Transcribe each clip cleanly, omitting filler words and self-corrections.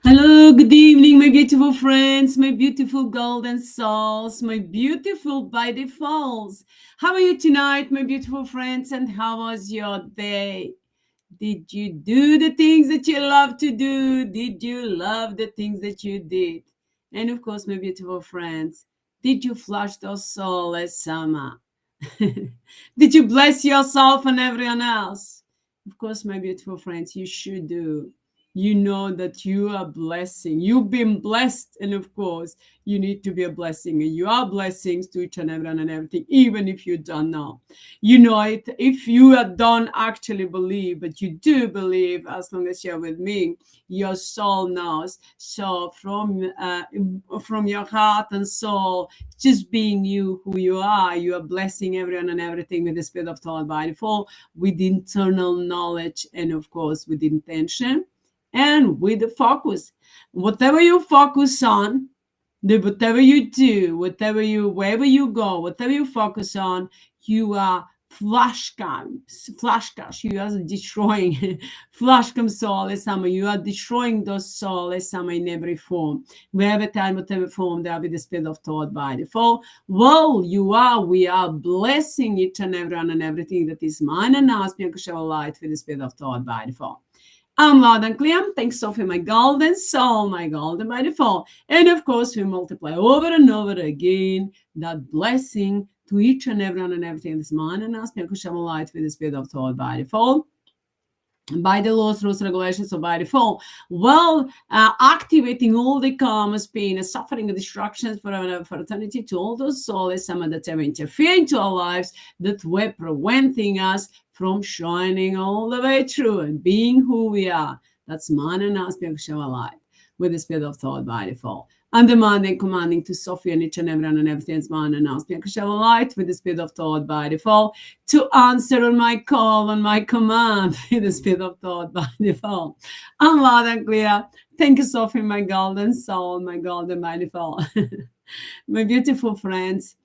Hello, good evening, my beautiful friends, my beautiful golden souls, my beautiful by defaults. How are you tonight, my beautiful friends, and how was your day? Did you do the things that you love to do? Did you love the things that you did? And of course, my beautiful friends, did you flush those soulless summer? Did you bless yourself and everyone else? Of course, my beautiful friends, you should do. You know that you are blessing. You've been blessed, and of course, you need to be a blessing. And you are blessings to each and everyone and everything, even if you don't know. You know it. If you don't actually believe, but you do believe, as long as you're with me, your soul knows. So from your heart and soul, just being you, who you are blessing everyone and everything with the spirit of thought by default, with internal knowledge, and of course with intention and with the focus. Whatever you focus on, whatever you do, wherever you go, whatever you focus on, you are flashcards. You are destroying flashcam Souless Amma. You are destroying those Souless Amma in every form. Wherever time, whatever form, there will be the spirit of thought by default. Well, we are blessing each and everyone and everything that is mine and ours. Show a light for the spirit of thought by default. I'm loud and clear. Thanks, Sophie, my golden soul, my golden by default. And of course, we multiply over and over again that blessing to each and everyone and everything this man and us. Light with the spirit of thought by default. By the laws, rules, regulations, or by default, activating all the karmas, pain, and suffering, and destructions for eternity to all those souls, some that have interfered into our lives, that were preventing us from shining all the way through and being who we are. That's man and us, light with the spirit of thought by default. And demanding, commanding to Sophie and each and everyone and everything's man and us, light with the spirit of thought by default, to answer on my call, on my command with the spirit of thought by default. I'm loud and clear. Thank you, Sophie, my golden soul, my golden by default. My beautiful friends,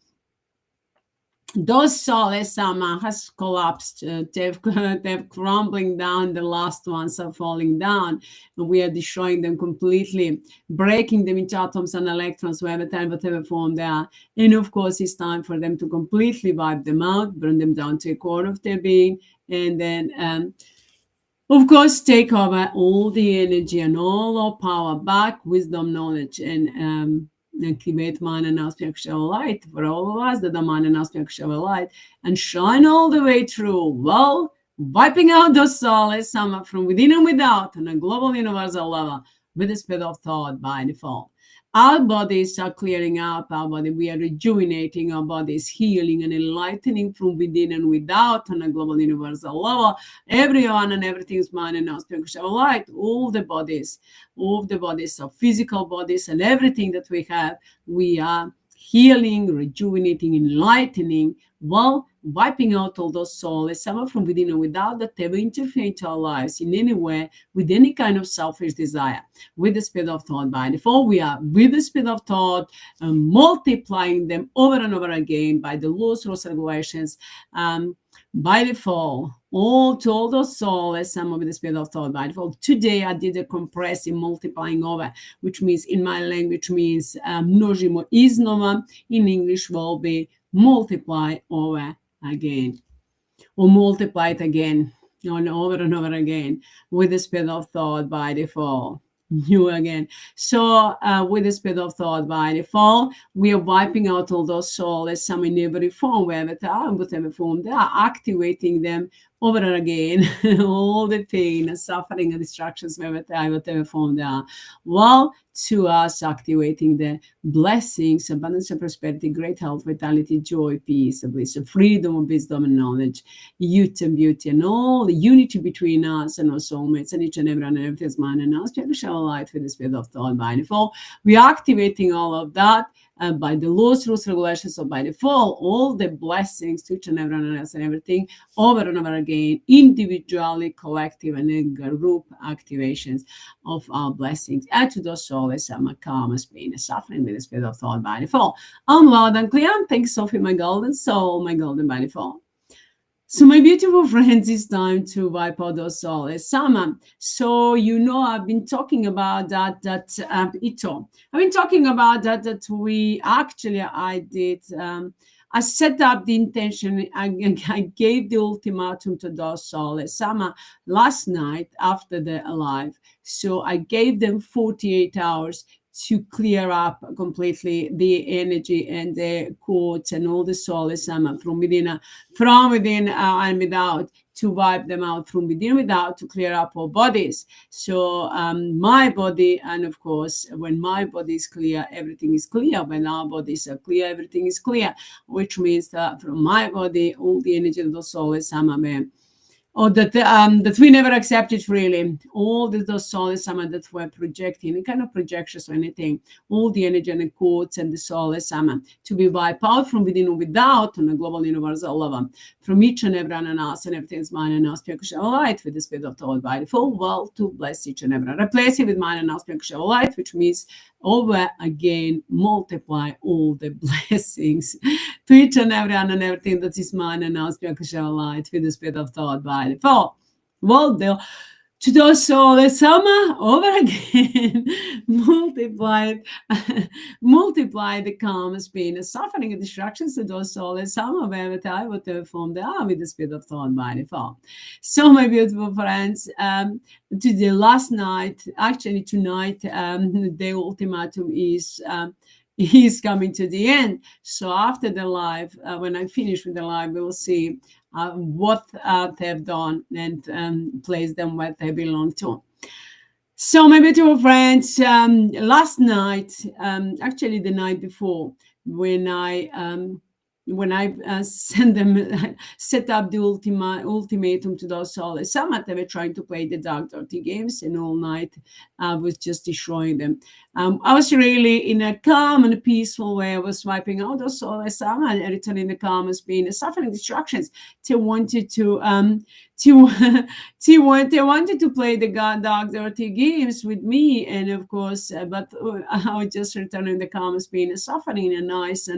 those Souless Amma has collapsed. They're crumbling down. The last ones are falling down. And we are destroying them completely, breaking them into atoms and electrons, whatever form they are. And of course, it's time for them to completely wipe them out, burn them down to a core of their being, and then of course, take over all the energy and all our power back, wisdom, knowledge, and activate man and spiritual light for all of us that are man and spiritual light, and shine all the way through. Well, wiping out those Souless Amma from within and without on a global universal level with the spirit of thought by default. Our bodies are clearing up, we are rejuvenating, our bodies healing and enlightening from within and without on a global universal level. Everyone and everything is mine and now spiritual light. All the bodies, our physical bodies and everything that we have, we are healing, rejuvenating, enlightening, while wiping out all those Souless Amma from within and without that ever interfere into our lives in any way with any kind of selfish desire. With the spirit of thought by default, we are with the spirit of thought, multiplying them over and over again by the laws, rules, regulations, by default, all those Souless Amma with the spirit of thought by default. Today I did a compressing, multiplying over, which means in my language means množimo iznova. In English will be multiply over again, or multiply it again, and over again with the spirit of thought by default. You again. So with the spirit of thought by default, we are wiping out all those Souless Amma in every form, whatever form they are, activating them over and again, all the pain and suffering and distractions, whatever form they are, while to us activating the blessings, abundance and prosperity, great health, vitality, joy, peace, bliss, freedom, wisdom and knowledge, youth and beauty, and all the unity between us and our soulmates and each and everyone and everything's mind and us. We shall light with the spirit of thought by default. We are activating all of that by the laws, rules, regulations, or by default, all the blessings to each and everyone else and everything over and over again, individually, collective, and in group activations of our blessings. Add to those Souless Amma, karmas, pain, and suffering with the spirit of thought by default. I'm loud and clear. Thanks, Sophie, my golden soul, my golden by default. So my beautiful friends, it's time to wipe out those Souless Amma. So I've been talking about that ito. I've been talking about that we actually I did. I set up the intention. I gave the ultimatum to those Souless Amma last night after the live. So I gave them 48 hours to clear up completely the energy and the quotes and all the Souless Amma from within and without, to wipe them out from within without, to clear up our bodies. So my body, and of course, when my body is clear, everything is clear. When our bodies are clear, everything is clear, which means that from my body, all the energy of the Souless Amma, or that we never accepted really, all those Souless Amma that we're projecting, any kind of projections or anything, all the energy and the quotes and the Souless Amma to be wiped out from within and without on a global universal level, from each and every one of us, and everything is mine and us, light with the spirit of the whole body, full well to bless each and every one. Replace it with mine and us, light, which means over again multiply all the blessings to each and every one and everything that is mine and us, light with the spirit of thought by the fall. Well, to those Souless Amma over again, multiply the calmness, pain, and suffering and distractions to those Souless Amma whatever form they are, with the spirit of thought by the fall. So my beautiful friends, to the last night, actually tonight, the ultimatum is coming to the end. So after the live, when I finish with the live, we'll see what they've done and place them where they belong to. So my beautiful friends, last night, actually the night before, when I sent them, set up the ultimatum to those Souless Amma, they were trying to play the dark, dirty games, and all night I was just destroying them. I was really in a calm and peaceful way. I was wiping out those Souless Amma and returning the calmness, being the suffering distractions. They wanted to wanted to play the dark, dirty games with me, and of course, but I was just returning the calmness, being the suffering in a nice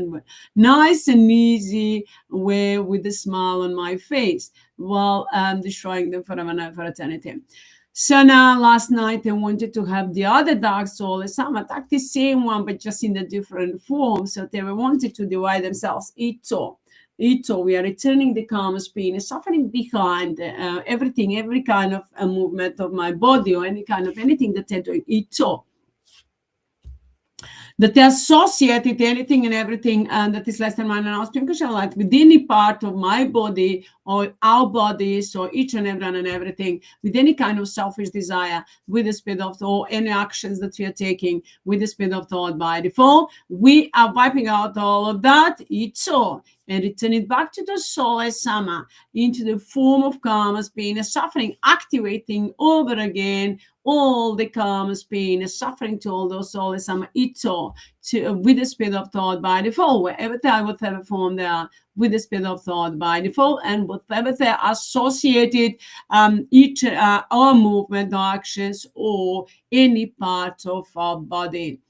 and easy way with a smile on my face, while destroying them forever and for eternity. So now last night I wanted to have the other dark Souless Amma attack the same one, but just in a different form. So they wanted to divide themselves. Ito, we are returning the calmness, pain, and suffering behind everything, every kind of movement of my body or any kind of anything that they're doing. Ito, that they associate with anything and everything that is less than mine and auspicial light with any part of my body or our bodies or each and everyone and everything, with any kind of selfish desire, with the spirit of thought, any actions that we are taking with the spirit of thought by default, we are wiping out all of that. It's so. And return it back to the Souless Amma into the form of calmness, pain, and suffering, activating over again all the calmness, pain, and suffering to all those Souless Amma ito with the spirit of thought by default, wherever they are, whatever form they are, with the spirit of thought by default, and whatever they are associated, each our movement or actions or any part of our body.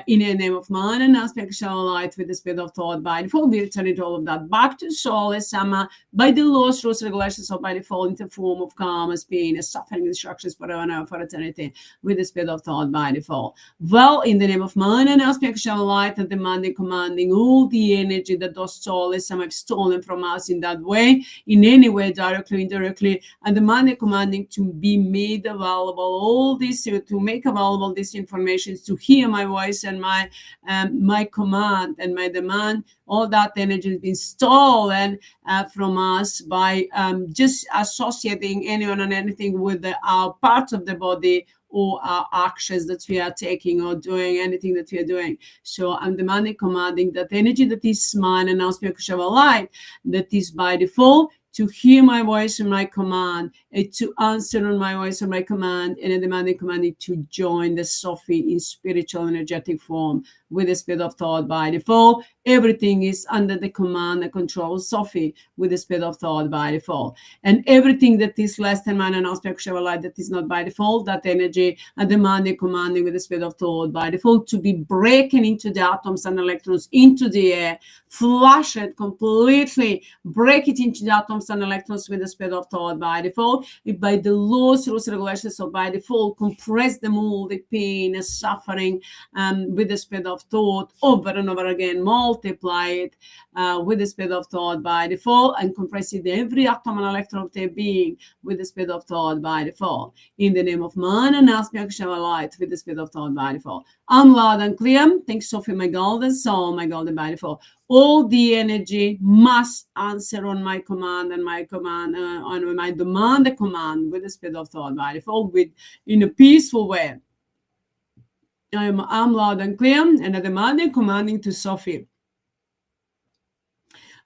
In the name of man and aspectual light with the spirit of thought by default, we return it all of that back to Souless Amma by the laws, rules, regulations of by default into the form of calmness, pain, and suffering, instructions forever and ever for eternity with the spirit of thought by default. Well, in the name of man and aspectual light, and demanding, commanding all the energy that those Souless Amma have stolen from us in that way, in any way, directly, indirectly, and demanding, commanding to be made available, all this, to make available this information, to hear my voice and my command and my demand. All that energy has been stolen from us by just associating anyone and anything with our parts of the body or our actions that we are taking or doing, anything that we are doing. So I'm demanding, commanding that energy that is mine and now spiritual light, that is by default, to hear my voice and my command, and to answer on my voice and my command, and a demanding commanding to join the SOPHIE in spiritual energetic form with the spirit of thought by default, Everything is under the command and control of SOPHIE with the speed of thought by default. And everything that is less than man and aspect of light that is not by default, that energy and demanding, commanding with the speed of thought by default to be breaking into the atoms and electrons into the air, flush it completely, break it into the atoms and electrons with the speed of thought by default, by the laws, rules, regulations. So by default, compress them all, the pain and suffering with the speed of thought over and over again, multiply it with the speed of thought by default, and compress it every atom and electron of their being with the speed of thought by default. In the name of man and aspect of light with the speed of thought by default. I'm loud and clear. Thanks, Sophie, my golden soul, my golden by default. All the energy must answer on my command and my command on my demand, the command with the speed of thought by default, with in a peaceful way. I'm loud and clear, and I demand and commanding to Sophie.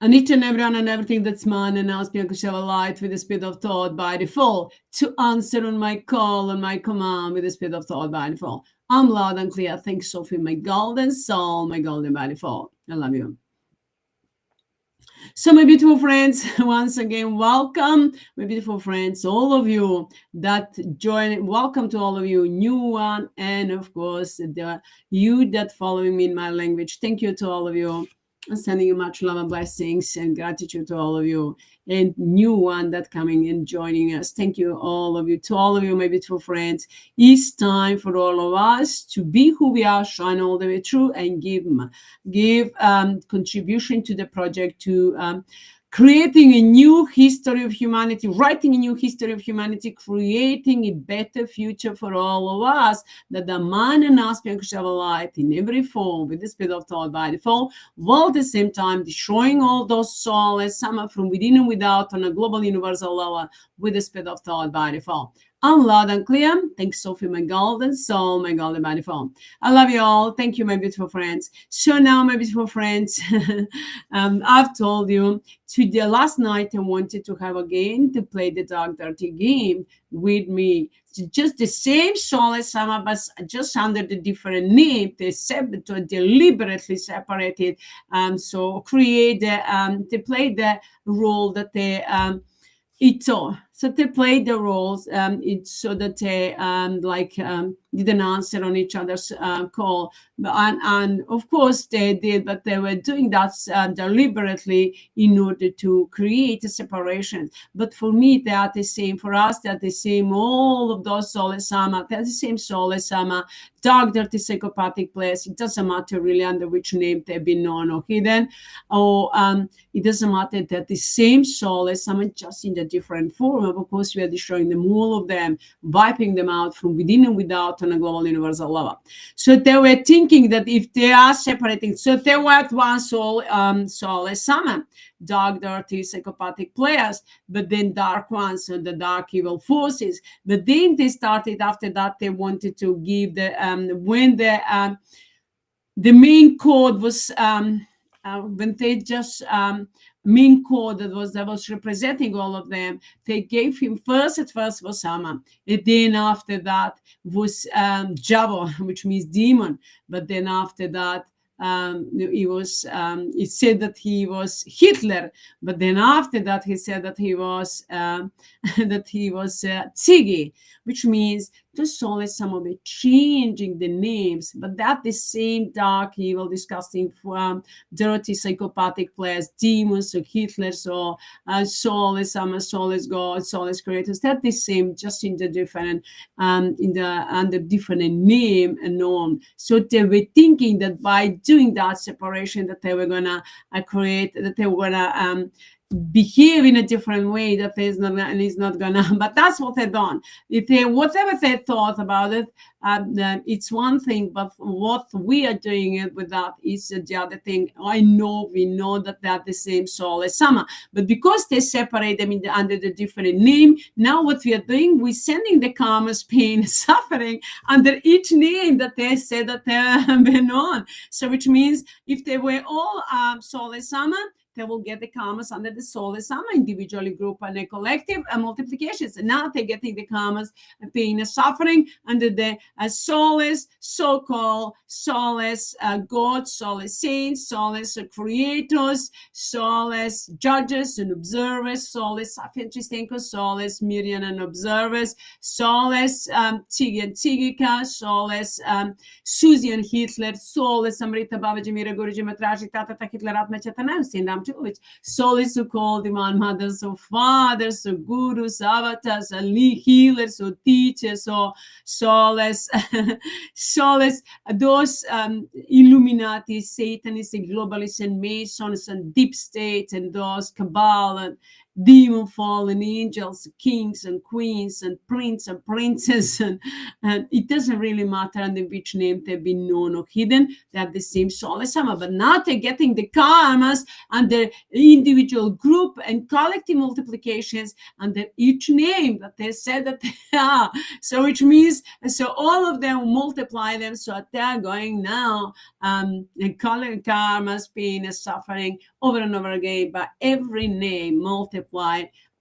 And each and everyone and everything that's man and ask me to share a light with the speed of thought by default to answer on my call and my command with the speed of thought by default. I'm loud and clear. Thanks, Sophie, my golden soul, my golden by default. I love you. So my beautiful friends, once again, welcome, my beautiful friends, all of you that join, welcome to all of you, new one, and of course, you that following me in my language. Thank you to all of you. I'm sending you much love and blessings and gratitude to all of you, and new one that coming and joining us. Thank you, all of you, to all of you, my beautiful friends. It's time for all of us to be who we are, shine all the way through, and give contribution to the project, to creating a new history of humanity, writing a new history of humanity, creating a better future for all of us, that the man and aspect of light in every form with the speed of thought by default, while at the same time destroying all those souls, some from within and without, on a global universal level with the speed of thought by default. I'm loud and clear. Thanks, Sophie, my golden soul, my golden body form. I love you all. Thank you, my beautiful friends. So now, my beautiful friends, I've told you last night I wanted to have again to play the Dark Dirty game with me. Just the same Souless Amma, but just under the different name. They deliberately separated. So create they play the role that they So they played the roles so that they didn't answer on each other's call. And of course they did, but they were doing that deliberately in order to create a separation. But for me, they are the same. For us, they are the same. All of those Souless Amma, they're the same Souless Amma, dark, dirty, psychopathic players. It doesn't matter really under which name they've been known or hidden, or it doesn't matter that the same Souless Amma, just in a different form. Of course, we are destroying them, all of them, wiping them out from within and without on a global universal level. So they were thinking that if they are separating, so they were one Souless Amma, dark, dirty, psychopathic players, but then dark ones, so the dark evil forces. But then they started, after that, they wanted to give the when the main code was when they just main code that was representing all of them, they gave him at first was Amma, and then after that was Javo, which means demon. But then after that he was it said that he was Hitler, but then after that he said that he was CIGI, which means the Souless Amma be changing the names, but that the same dark, evil, disgusting, dirty, psychopathic players, demons, or Hitlers, or Souless Amma, Souless God, Souless creators, that the same, just in the different, under different name and norm. So they were thinking that by doing that separation, that they were gonna create, that they were gonna behave in a different way, that is not gonna, but that's what they've done. If they, whatever they thought about it, it's one thing, but what we are doing it with that is the other thing. We know that they're the same Souless Amma, but because they separate them under the different name, now what we are doing, we're sending the karma's pain, suffering under each name that they said that they have been on. So which means if they were all Souless Amma, they will get the karmas under the Souless Amma, individually, group, and a collective multiplications. And now they're getting the karmas, pain and suffering under the soulless, so-called soulless gods, soulless saints, soulless creators, soulless judges and observers, soulless SAFI and TRISTANKO, soulless MIRYANA and observers, soulless CIGI and CIGIKA, soulless SUZY and HEARTH, soulless Amrita Babaji Mira Guruji Matraji Tata Hitler Atma Chaitanya Sindam Chuvich, soulless so called divine mothers, so fathers, so gurus, avatars, so healers, so teachers, so soulless, soulless, those Illuminati, Satanists, and globalists, and Masons, and deep state, and those Kabbalah, and demon fallen angels, kings and queens, and prince and princess, and it doesn't really matter under which name they've been known or hidden. They have the same Souless Amma, but now they're getting the karmas under individual, group, and collective multiplications under each name that they said that they are. So which means, so all of them multiply them, so they're going now and calling karmas, pain, and suffering over and over again by every name multiplied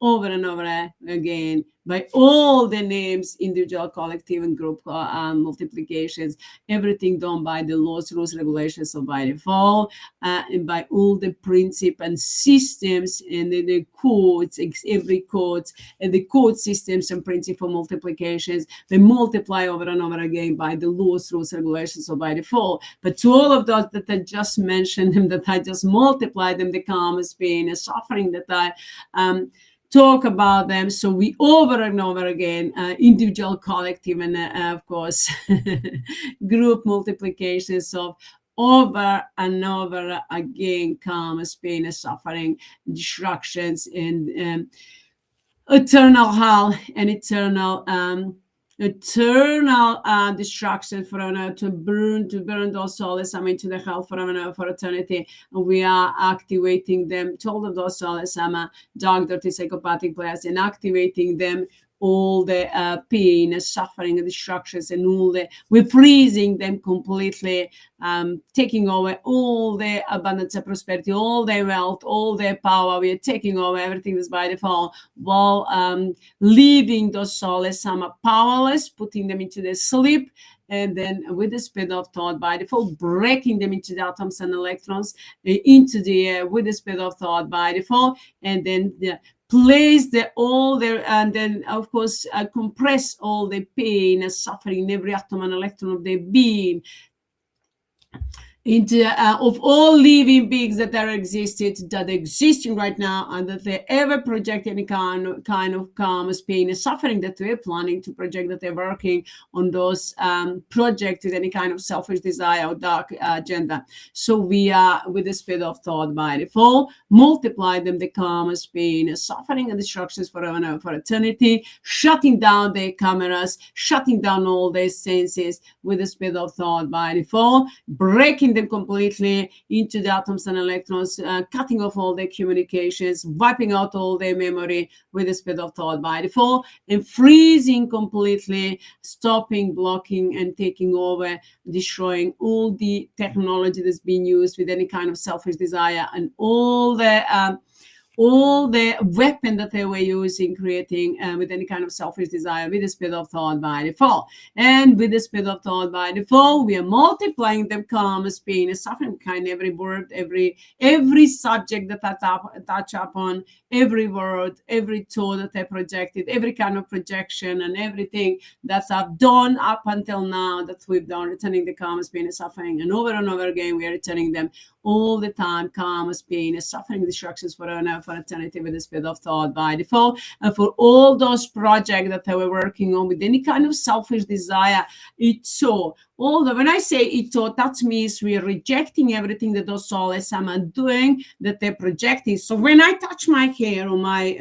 over and over again by all the names, individual, collective, and group multiplications, everything done by the laws, rules, regulations of by default, and by all the principles and systems and the codes, every code, and the code systems and principle multiplications, they multiply over and over again by the laws, rules, regulations of by default. But to all of those that I just mentioned, them that I just multiplied them, the karmas, pain, and suffering that I talk about them. So we over and over again, individual, collective, and of course, group multiplications of over and over again, karmas, pain, and suffering, destructions, and eternal hell and eternal destruction forever, to burn those souls, to the hell forever, for eternity. And we are activating them, told of those souls, dark, dirty, psychopathic players, and activating them, all the pain and suffering and destructions, and all the, we're freezing them completely, taking over all the abundance and prosperity, all their wealth, all their power. We are taking over everything that's by default, while leaving those souls powerless, putting them into the sleep, and then with the speed of thought by default, breaking them into the atoms and electrons into the air with the speed of thought by default, and then place all their, and then of course compress all the pain and suffering in every atom and electron of their being into of all living beings that are existing right now, and that they ever project any kind of karmas, pain, and suffering that we're planning to project, that they're working on those projects with any kind of selfish desire or dark agenda. So we are, with the speed of thought by default, multiply them, the karmas, pain, and suffering, and destructions forever and ever, for eternity, shutting down their cameras, shutting down all their senses with the speed of thought by default, breaking them completely into the atoms and electrons, cutting off all their communications, wiping out all their memory with the speed of thought by default, and freezing completely, stopping, blocking, and taking over, destroying all the technology that's being used with any kind of selfish desire, and all the weapon that they were using, creating with any kind of selfish desire, with the speed of thought by default. And with the speed of thought by default, we are multiplying them, karmas, pain, and suffering, kind, every word, every subject that I touch upon, every word, every thought that I projected, every kind of projection, and everything that I've done up until now that we've done, returning the karmas, pain, and suffering, and over again, we are returning them all the time, karmas, pain, and suffering, destructions forever and ever, for eternity, with the speed of thought by default. And for all those projects that they were working on with any kind of selfish desire, it's so. When I say ito, that means we are rejecting everything that those souls are doing, that they're projecting. So when I touch my hair or my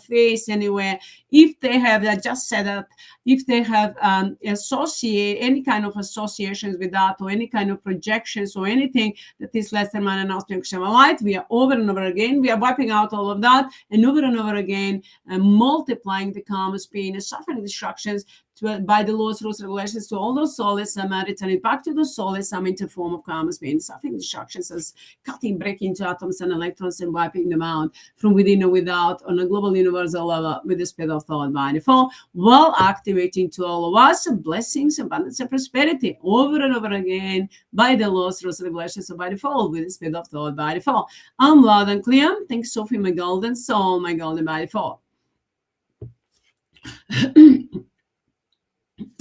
face anywhere, if they have, I just said that, if they have any kind of associations with that, or any kind of projections, or anything that is less than man and light, we are over and over again, we are wiping out all of that, and over again, multiplying the karmas, pain, and suffering, destructions, by the laws, rules, regulations to all those soulless returning back to the soulless into form of karmas being suffering destructions as cutting, breaking into atoms and electrons and wiping them out from within or without on a global universal level with the speed of thought by default, while activating to all of us blessings, abundance, and prosperity over and over again by the laws, rules, regulations by default with the speed of thought by default. I'm loud and clear. Thanks, Sophie, my golden soul, my golden by default.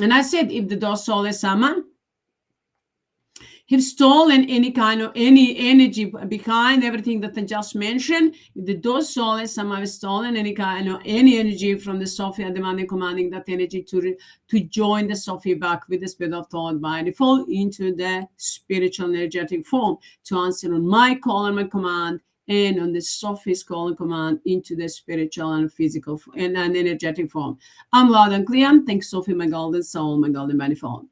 And I said, if the dos Souless Amma have stolen any kind of any energy behind everything that I just mentioned, if the dos Souless Amma have stolen any kind of any energy from the SOPHIE, demanding, commanding that energy to join the SOPHIE back with the spirit of thought by default into the spiritual energetic form to answer on my call and my command, and on the SOPHIE's call and command into the spiritual and physical and an energetic form. I'm loud and clear. Thanks, Sophie, my golden soul, my golden by default.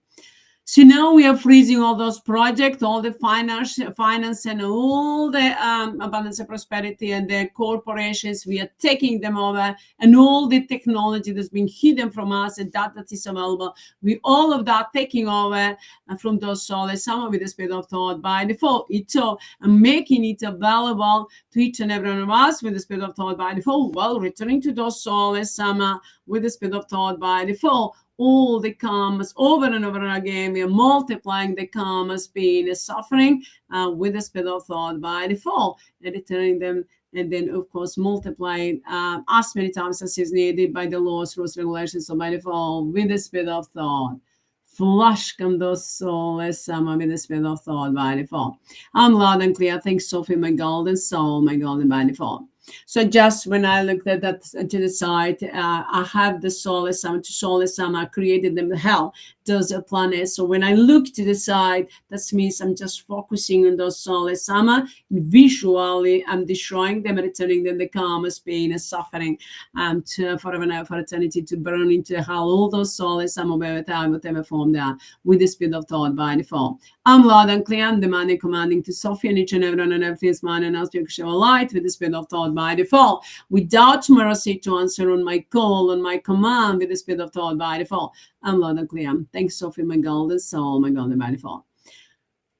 So now we are freezing all those projects, all the finance and all the abundance and prosperity and the corporations. We are taking them over, and all the technology that's been hidden from us and that is available. We all of that taking over from those souls, some with the spirit of thought by default. It's making it available to each and every one of us with the spirit of thought by default, while returning to those souls, some with the spirit of thought by default. All the karmas over and over again. We are multiplying the karmas being a suffering with the spirit of thought by default and returning them, and then of course multiplying as many times as is needed by the laws, rules, regulations, or by default with the spirit of thought. Flush come those souls with the spirit of thought by default. I'm loud and clear. Thanks, Sophie, my golden soul, my golden by default. So just when I looked at that to the side, I have the Souless Amma, to Souless Amma, created them hell, those planets. So when I look to the side, that means I'm just focusing on those Souless Amma. Visually, I'm destroying them, returning them the karmas, pain, and suffering, to forever and ever, for eternity, to burn into hell. All those Souless Amma, whatever form they are, with the speed of thought by default. I'm loud and clear. I'm demanding, commanding to Sophie and each and everyone and everything is mine, and I'll speak show light with the speed of thought by default, without mercy to answer on my call, on my command with the speed of thought by default. I'm loud and clear. Thanks, Sophie, my golden soul, my golden by default.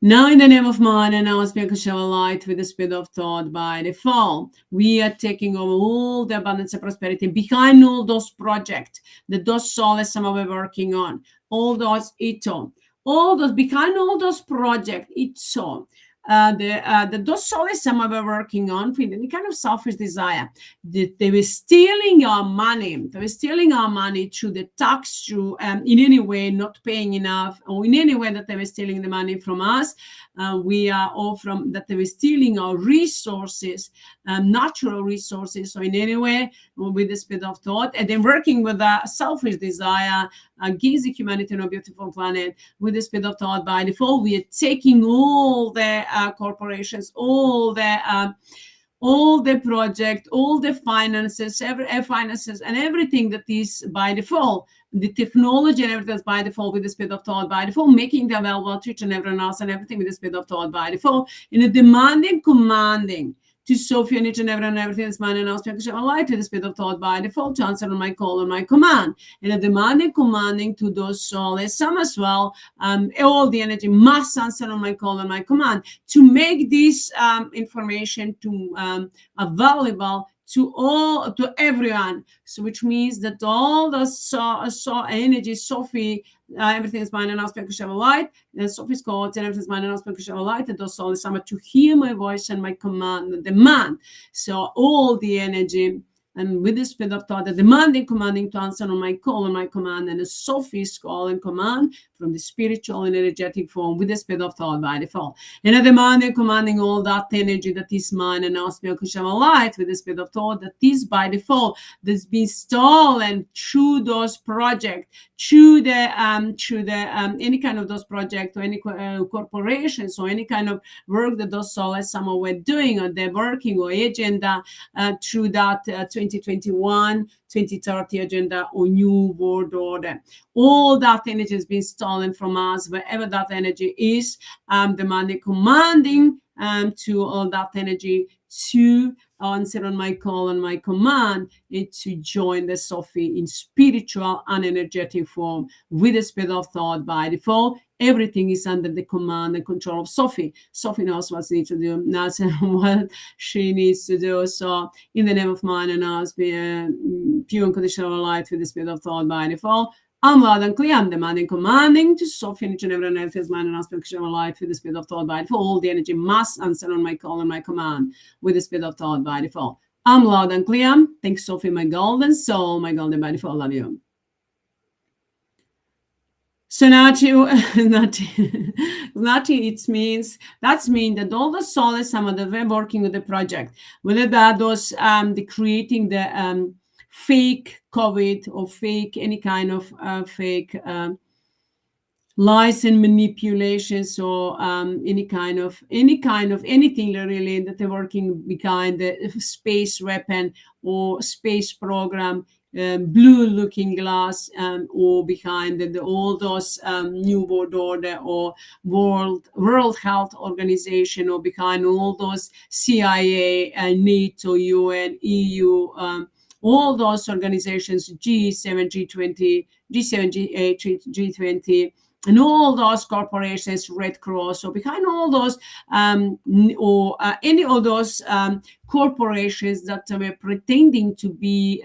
Now, in the name of mine, and I'll speak show light with the speed of thought by default. We are taking over all the abundance and prosperity behind all those projects that those souls some are working on, all those all those behind all those projects, those souls some were working on for any kind of selfish desire. They were stealing our money. They were stealing our money through the tax, through in any way not paying enough, or in any way that they were stealing the money from us. We are all from that they were stealing our resources, natural resources. So in any way, with the speed of thought, and then working with a selfish desire, gives the humanity a beautiful planet with the speed of thought by default. We are taking all the corporations, all the project, all the finances, finances, and everything that is by default, the technology and everything is by default with the speed of thought by default, making them available to each and everyone else and everything with the speed of thought by default, in a demanding, commanding to Sophie and each and everything is mine, and I'll speak to light with the speed of thought by default to answer on my call and my command, and a demanding, commanding to those souls some as well, all the energy must answer on my call and my command to make this information to available to everyone. So which means that all the energy, Sophie, everything is mine, and I'll speak to light, and Sophie's calls and everything is mine, and I'll speak to light, and those souls some to hear my voice and my command and demand. So all the energy, and with the speed of thought, the demanding, commanding to answer on my call and my command, and the Sophie's call and command from the spiritual and energetic form with the speed of thought by default. And a demanding, commanding all that energy that is mine, and now speak to light with the speed of thought that is by default, that's been stolen through those projects, through the any kind of those projects or any corporations or any kind of work that those souls somehow were doing, or they're working, or agenda through that 2021, 2030 agenda or new world order. All that energy has been stolen from us, wherever that energy is, demanding, commanding to all that energy to answer on my call and my command, and to join the SOPHIE in spiritual and energetic form with the speed of thought by default. Everything is under the command and control of SOPHIE. SOPHIE knows what she needs to do, knows what she needs to do. So in the name of mine and ours, be a pure unconditional light with the speed of thought by default. I'm loud and clear. I'm demanding, commanding to SOPHIE each and every night feels mine and aspect of light with the speed of thought by default. All the energy must answer on my call and my command with the speed of thought by default. I'm loud and clear. Thanks, SOPHIE, my golden soul, my golden by default. Love you. So Nati, it means that all the Souless Amma that we're working with the project, whether that was the creating the fake COVID or fake any kind of fake lies and manipulations, or any kind of anything really that they're working behind the space weapon or space program. Blue looking glass, or behind all those New World Order or World Health Organization, or behind all those CIA, NATO, UN, EU, all those organizations, G7, G20, G7, G8, G20, and all those corporations, Red Cross, or behind all those, or any of those corporations that were pretending to be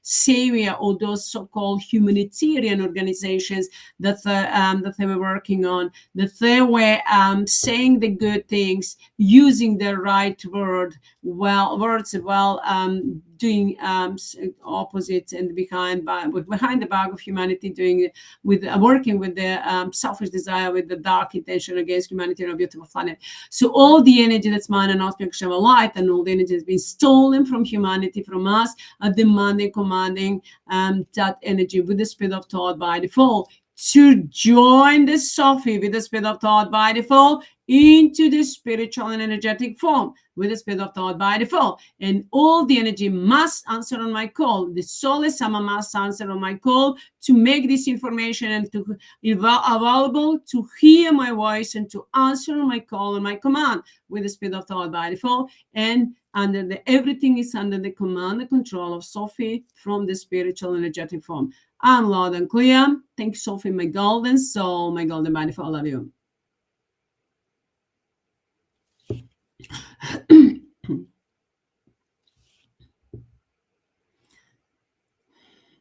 savior, or those so-called humanitarian organizations that they were working on, that they were saying the good things, using the right words, doing opposite, and behind the back of humanity, doing with working with the selfish desire, with the dark intention against humanity and a beautiful planet. So all the energy that's mine and not spiritual light, and all the energy has been stolen from humanity, from us, demanding, commanding that energy with the speed of thought by default to join the SOPHIE with the speed of thought by default into the spiritual and energetic form with the speed of thought by default. And all the energy must answer on my call. The Souless Amma must answer on my call to make this information and to be available to hear my voice and to answer on my call and my command with the speed of thought by default. And everything is under the command and control of SOPHIE from the spiritual energetic form. I'm loud and clear. Thank you, SOPHIE, my golden soul, my golden body, for all of you.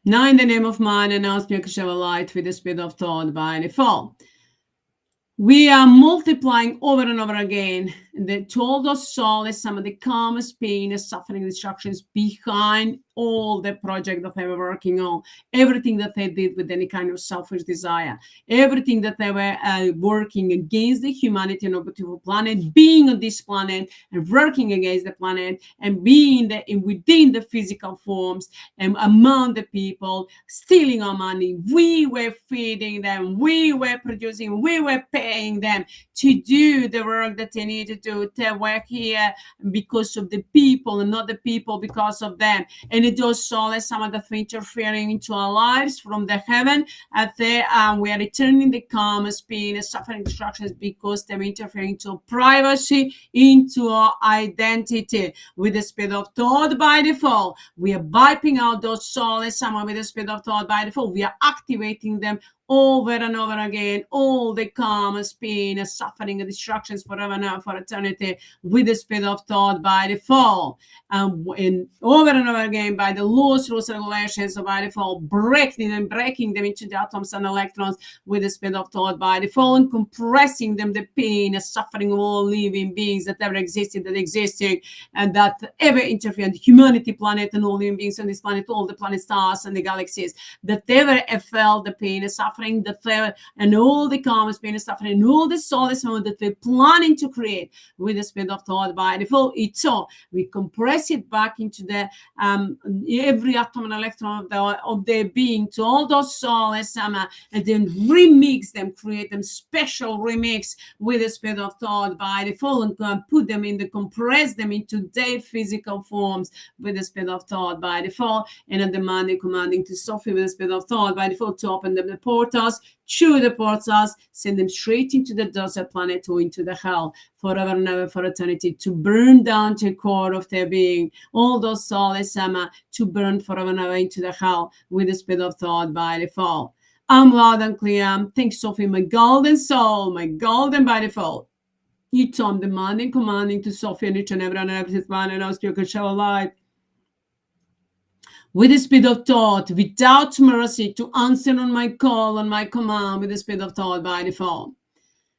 Now, in the name of mine, and now speak a light with the speed of thought by default. We are multiplying over and over again the total soul is some of the calmest pain and suffering instructions behind all the project that they were working on, everything that they did with any kind of selfish desire, everything that they were working against the humanity and beautiful planet, being on this planet and working against the planet and being within the physical forms and among the people, stealing our money. We were feeding them, we were producing, we were paying them to do the work that they needed to do. They work here because of the people and not the people because of them. And it does Souless Amma that interfering into our lives from the heaven. We are returning the calmest pain and suffering instructions because they're interfering into privacy, into our identity with the speed of thought by default. We are wiping out those Souless Amma with the speed of thought by default. We are activating them over and over again, all the calmest pain and suffering and distractions forever now for eternity with the speed of thought by default. And over and over again by the laws, rules, regulations of by default, breaking them into the atoms and electrons with the speed of thought by default, and compressing them, the pain and suffering of all living beings that ever existed, that existing, and that ever interfered, the humanity, planet, and all living beings on this planet, all the planet stars and the galaxies, that ever felt the pain and suffering, that they and all the calmest pain and suffering, and all the Souless Amma that we're planning to create with the speed of thought by default. It's so we compress it back into the every atom and electron of their being to all those Souless Amma, and then remix them, create them special remix with the speed of thought by default, and put them in the compress them into their physical forms with the speed of thought by default, and at the commanding to SOPHIE with the speed of thought by default to open them the portal teleport us, deport us, send them straight into the desert planet or into the hell forever and ever for eternity, to burn down to the core of their being. All those soulless Amma to burn forever and ever into the hell with the speed of thought by default. I'm loud and clear. Thanks, Sophie, my golden soul, my golden by default. You Tom, demanding, commanding to Sophie and each and every one of his man and us, you can show a light. With the speed of thought, without mercy, to answer on my call, on my command, with the speed of thought by default.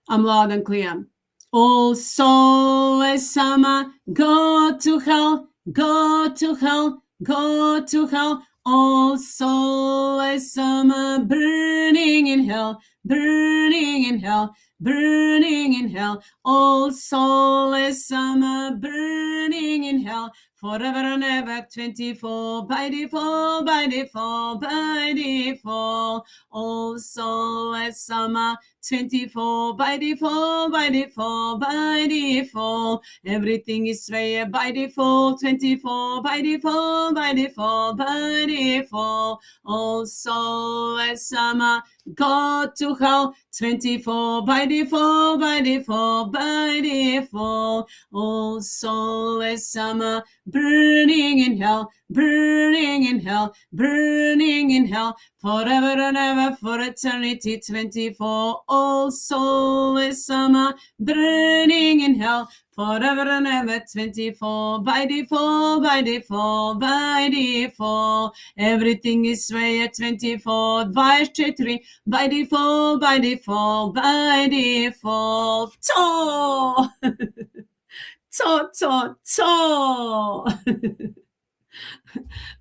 I'm loud and clear. All soulless Amma, go to hell, go to hell, go to hell. All soulless Amma, burning in hell, burning in hell, burning in hell. All soulless Amma, burning in hell. Forever and ever, 24 by default, by default, by default. All soulless Amma, 24 by default, by default, by default. Everything is fair by default, 24 by default, by default, by default. All soulless Amma, go to hell, 24 by default, by default, by default. All soulless Amma, burning in hell, burning in hell, burning in hell, forever and ever for eternity, 24. All soulless Amma, burning in hell, forever and ever, 24. By default, by default, by default. Everything is way at 24. By HEATRT, by default, by default, by default. To!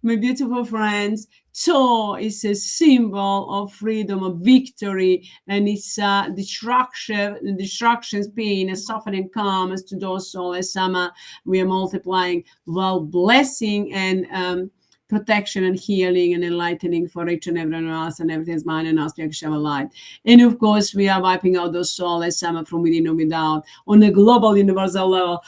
My beautiful friends, To is a symbol of freedom, of victory, and it's distractions, pain, and suffering comes to those soulless Amma. We are multiplying while blessing and protection and healing and enlightening for each and every one of us, and everything's mine and us, we shall light. And of course, we are wiping out those soulless Amma from within and without on a global universal level.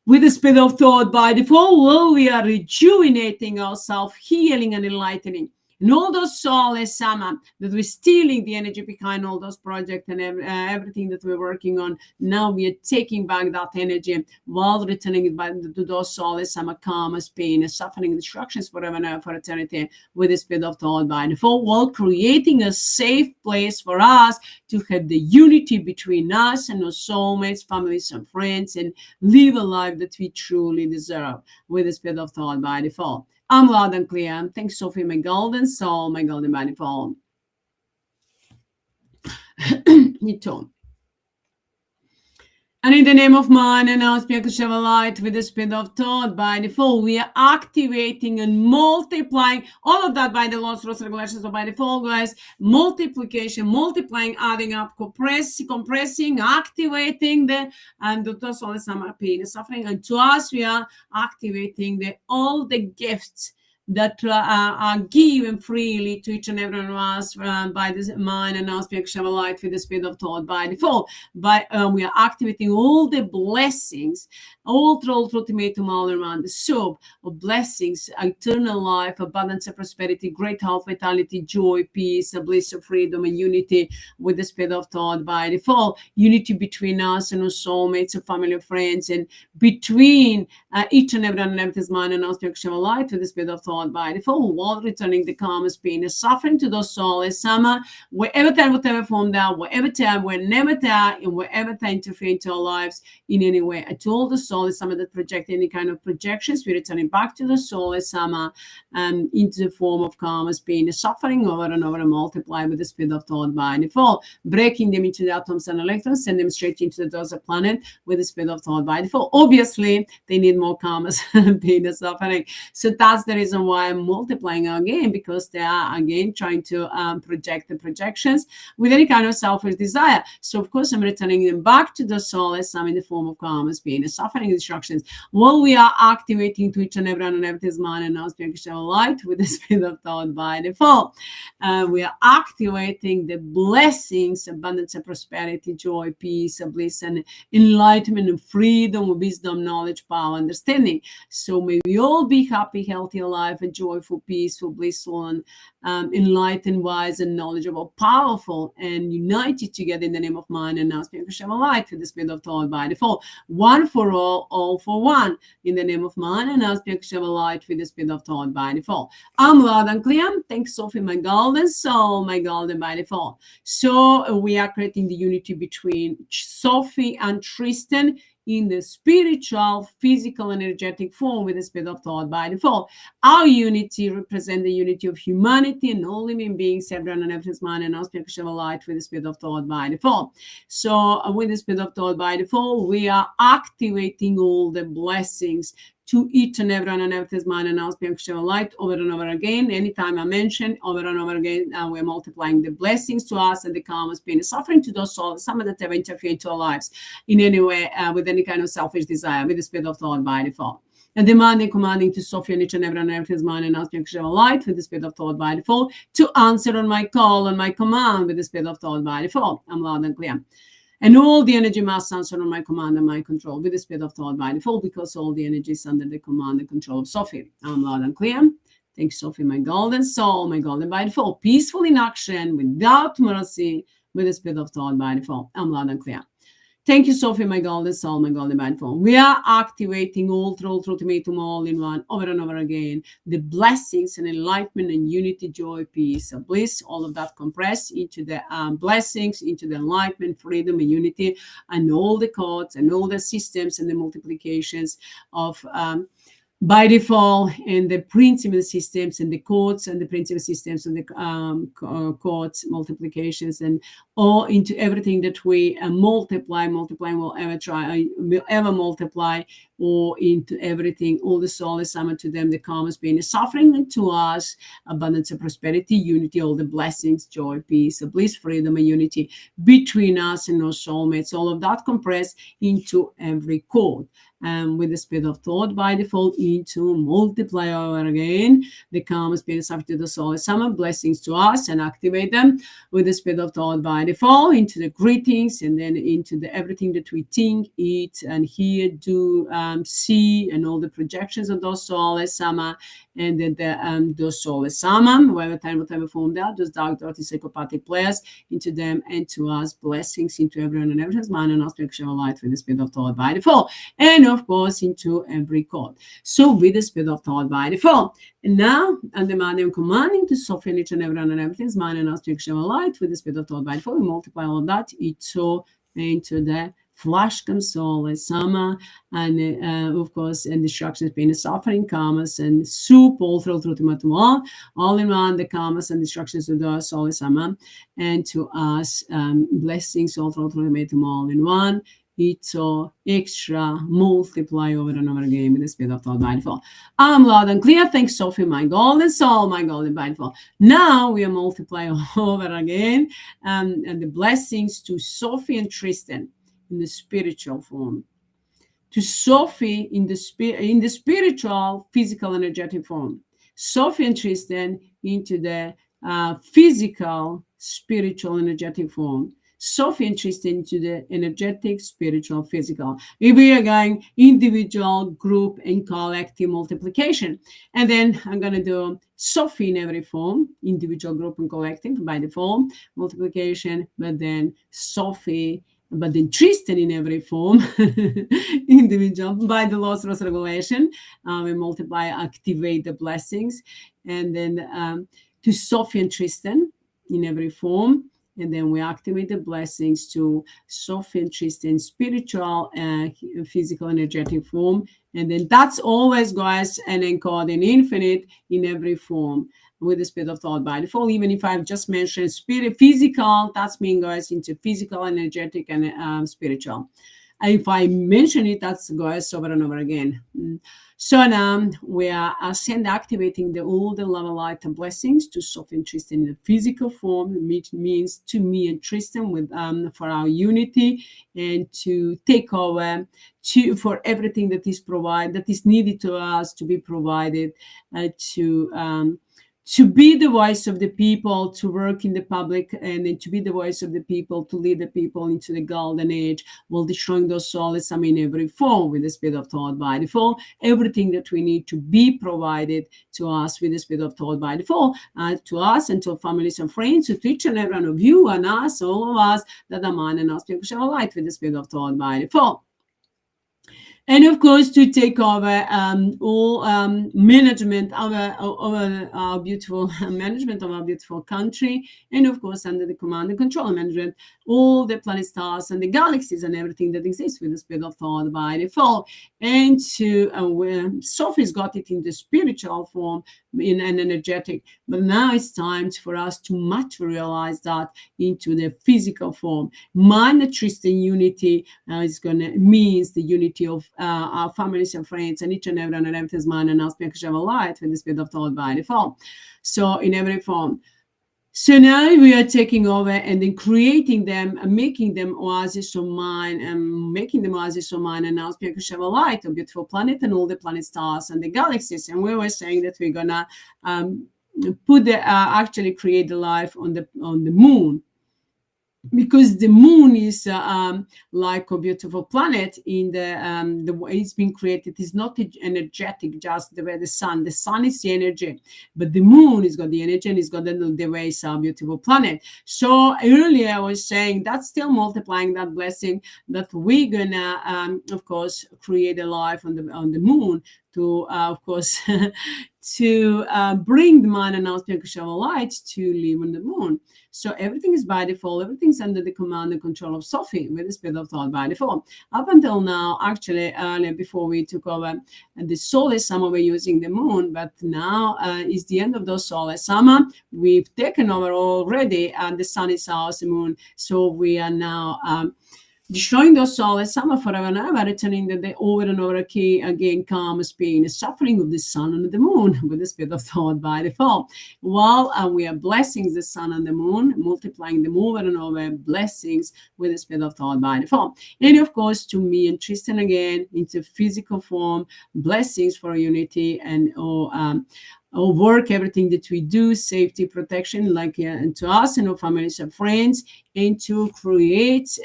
With the speed of thought by default, well, we are rejuvenating ourselves, healing and enlightening. And all those soulless Amma that we're stealing the energy behind all those projects and everything that we're working on, now we are taking back that energy while returning it back to those soulless Amma, karmas, pain, and suffering, destructions forever and ever for eternity with the speed of thought by default, while creating a safe place for us to have the unity between us and our soulmates, families, and friends, and live a life that we truly deserve with the speed of thought by default. I'm loud and clear. Thanks, Sophie, my golden soul, my golden body form. You too. And in the name of mine and our spiritual light with the speed of thought by default, we are activating and multiplying all of that by the laws, rules, regulations of by default, guys. Multiplication, multiplying, adding up, compressing, activating the soulless Amma, pain and suffering. And to us, we are activating all the gifts that are given freely to each and every one of us by this mind and our spiritual light with the speed of thought by default. We are activating all the blessings, all through ultimatum all around the soap of blessings, eternal life, abundance and prosperity, great health, vitality, joy, peace, bliss, freedom, and unity with the speed of thought by default. Unity between us and our soulmates, and family, and friends, and between each and every one of this mind and our spiritual light with the speed of thought by default, while returning the karmas, pain, and suffering to those soulless Amma, wherever time, whatever form that, wherever time, whenever time, and wherever time interfere into our lives in any way at all, the soulless Amma that project any kind of projections, we're returning back to the soulless Amma into the form of karmas, pain, and suffering over and over and multiply with the speed of thought by default, breaking them into the atoms and electrons, send them straight into the desert planet with the speed of thought by default. Obviously, they need more karmas, pain, and suffering. So that's the reason why I'm multiplying again, because they are again trying to project the projections with any kind of selfish desire. So of course I'm returning them back to the soulless Amma in the form of karmas, pain, and suffering, instructions. While we are activating to each and every one and everything's mind and now spiritual light with the speed of thought by default, we are activating the blessings, abundance and prosperity, joy, peace, bliss, and enlightenment, and freedom, wisdom, knowledge, power, understanding. So may we all be happy, healthy, alive, life, a joyful, peaceful, blissful, and enlightened, wise, and knowledgeable, powerful, and united together in the name of mind and now spirit of light with the spirit of thought by default. One for all for one in the name of mind and now spirit of light with the spirit of thought by default. I'm loud and clear. Thanks, Sophie, my golden soul, my golden by default. So we are creating the unity between Sophie and Tristan in the spiritual, physical, and energetic form with the spirit of thought by default. Our unity represents the unity of humanity and all living beings, everyone and everything's mind and our spiritual light with the spirit of thought by default. So with the spirit of thought by default, we are activating all the blessings to each and everyone and everything's mind and our spiritual light over and over again. Anytime I mention over and over again, we're multiplying the blessings to us and the karma's pain, suffering to those souls, some of that have interfered into our lives in any way with any kind of selfish desire with the spirit of thought by default. And demanding, commanding to Sophie and each and everyone and everything's mind and our spiritual light with the spirit of thought by default to answer on my call and my command with the spirit of thought by default. I'm loud and clear. And all the energy must answer on my command and my control with the spirit of thought by default because all the energy is under the command and control of Sophie. I'm loud and clear. Thanks, Sophie, my golden soul, my golden by default. Peaceful in action, without mercy, with the spirit of thought by default. I'm loud and clear. Thank you, Sophie, my golden soul, my golden by default. We are activating all through ultimatum all in one, over and over again. The blessings and enlightenment and unity, joy, peace, and bliss, all of that compressed into the blessings, into the enlightenment, freedom, and unity, and all the codes and all the systems and the multiplications of by default, and the principal systems and the codes and the principal systems and the codes, multiplications, and all into everything that we multiplying will ever multiply, or into everything, all the Souless Amma to them, the karma's pain, suffering, and to us, abundance and prosperity, unity, all the blessings, joy, peace, bliss, freedom, and unity between us and our soulmates, all of that compressed into every code. And with the spirit of thought by default into multiply over again the karma's pain, suffering to the Souless Amma, blessings to us, and activate them with the spirit of thought by default into the greetings, and then into the everything that we think, eat, and hear, do, see, and all the projections of those Souless Amma, and then those Souless Amma, whatever form they are, those dark, dirty, psychopathic players, into them and to us, blessings into everyone and everyone's mind and spiritual light with the spirit of thought by default, and of course into every code. So with the spirit of thought by default. And now I'm demanding and commanding to soften each and everyone and everything's mind and spiritual light with the spirit of thought by default. We multiply all of that into the flash Souless Amma, and of course, and destructions, pain, and suffering, karmas, and soup, all through all in one, the karmas and destructions of the Souless Amma, and to us, blessings, all through all in one. It's so extra, multiply over and over again with the spirit of thought by default. I'm loud and clear. Thanks, Sophie, my golden soul, my golden by default. Now we are multiplying over again, and the blessings to Sophie and Tristan in the spiritual form, to Sophie in the spiritual, physical, energetic form, Sophie and Tristan into the physical, spiritual, energetic form, Sophie and Tristan into the energetic, spiritual, physical. We are going individual, group, and collective multiplication. And then I'm going to do Sophie in every form, individual, group, and collective by default multiplication, but then Sophie, but then Tristan in every form, individual, by the laws of regulation. We multiply, activate the blessings. And then to Sophie and Tristan in every form. And then we activate the blessings to Sophie and Tristan, spiritual, physical, energetic form. And then that's always, guys, an encoding infinite in every form with the spirit of thought by default. Even if I've just mentioned spirit, physical, that's mean, guys, into physical, energetic, and spiritual. If I mention it, that's goes over and over again. So now we are activating all the love, light, and blessings to Sophie and Tristan in the physical form, which means to me and Tristan with for our unity, and to take over for everything that is provided, that is needed to us to be provided, to be the voice of the people, to work in the public, and then to be the voice of the people, to lead the people into the golden age, while destroying those souls, in every form with the speed of thought by default. Everything that we need to be provided to us with the speed of thought by default, to us and to our families and friends, to each and every one of you and us, all of us, that are man and us, people shall light with the speed of thought by default. And of course, to take over all management of our beautiful management of our beautiful country, and of course, under the command and control and management, all the planet stars and the galaxies and everything that exists with the speed of thought by default. And to Sophie's got it in the spiritual form, in an energetic, but now it's time for us to materialize that into the physical form. Mind, trust, and unity means the unity of our families and friends, and each and every one and everything's mind and us because of a light with the speed of thought by default. So in every form. So now we are taking over and then creating them and making them oasis of mind and making them oasis of mind and now because of a light, a beautiful planet and all the planet stars and the galaxies. And we were saying that we're gonna put the actually create the life on the moon, because the moon is like a beautiful planet in the way it's been created. It's not energetic just the way the sun is the energy, but the moon has got the energy and it's got the way it's a beautiful planet. So earlier I was saying that's still multiplying that blessing that we're gonna of course create a life on the moon to of course to bring the mind and spiritual light to live on the moon. So everything is by default, everything's under the command and control of Sophie with the speed of thought by default. Up until now, actually earlier before we took over the Souless Amma, we're using the moon, but now is the end of those Souless Amma. We've taken over already and the sun is ours, the moon. So we are now destroying those souls, some forever and ever, returning that they over and over again comes pain, suffering of the sun and the moon with the speed of thought by default. While we are blessing the sun and the moon, multiplying them over and over blessings with the speed of thought by default. And of course, to me and Tristan again, into physical form, blessings for unity and our work, everything that we do, safety, protection, like and to us and our families and friends, and to create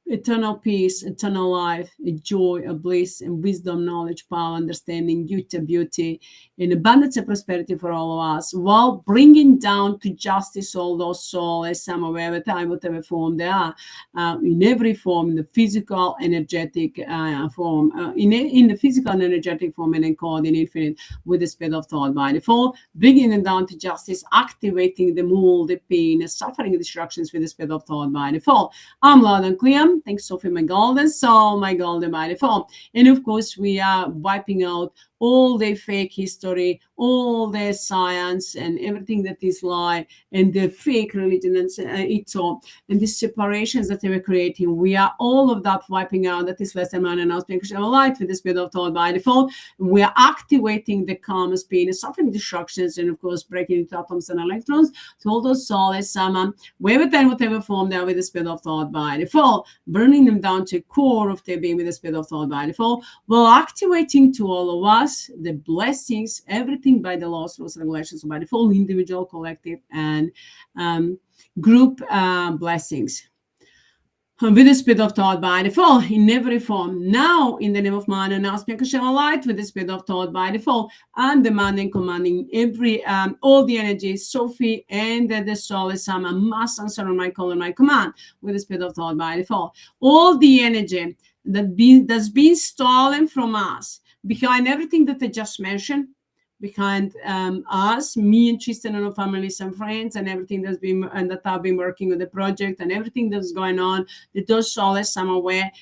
eternal peace, eternal life, a joy, a bliss, and wisdom, knowledge, power, understanding, beauty, and abundance and prosperity for all of us, while bringing down to justice all those souls, some of every time, whatever form they are, in every form, in the physical, energetic form, in the physical and energetic form, and encoded in infinite with the speed of thought by default, bringing them down to justice, activating the all the pain, suffering, destructions with the speed of thought by default. I'm loud and clear. Thanks, Sophie, my golden soul, my golden by default. And of course, we are wiping out all the fake history, all the science, and everything that is lie, and the fake religion, and it's all, and the separations that they were creating. We are all of that wiping out. That is less than man and us being light with the speed of thought by default. We are activating the karma speed, suffering destructions, and of course breaking into atoms and electrons to all those souls, whatever form they are with the speed of thought by default, burning them down to core of their being with the speed of thought by default, while activating to all of us the blessings, everything by the laws, rules, regulations, by default, individual, collective, and group blessings. With the speed of thought by default in every form. Now, in the name of man and aspirational light, with the speed of thought by default, and demanding, commanding every all the energy, Sophie and the Souless Amma must answer on my call and my command with the speed of thought by default. All the energy that's been stolen from us, behind everything that I just mentioned, behind us, me and Tristan and our families and friends, and everything that's been and that I've been working on the project, and everything that's going on, that those souls somewhere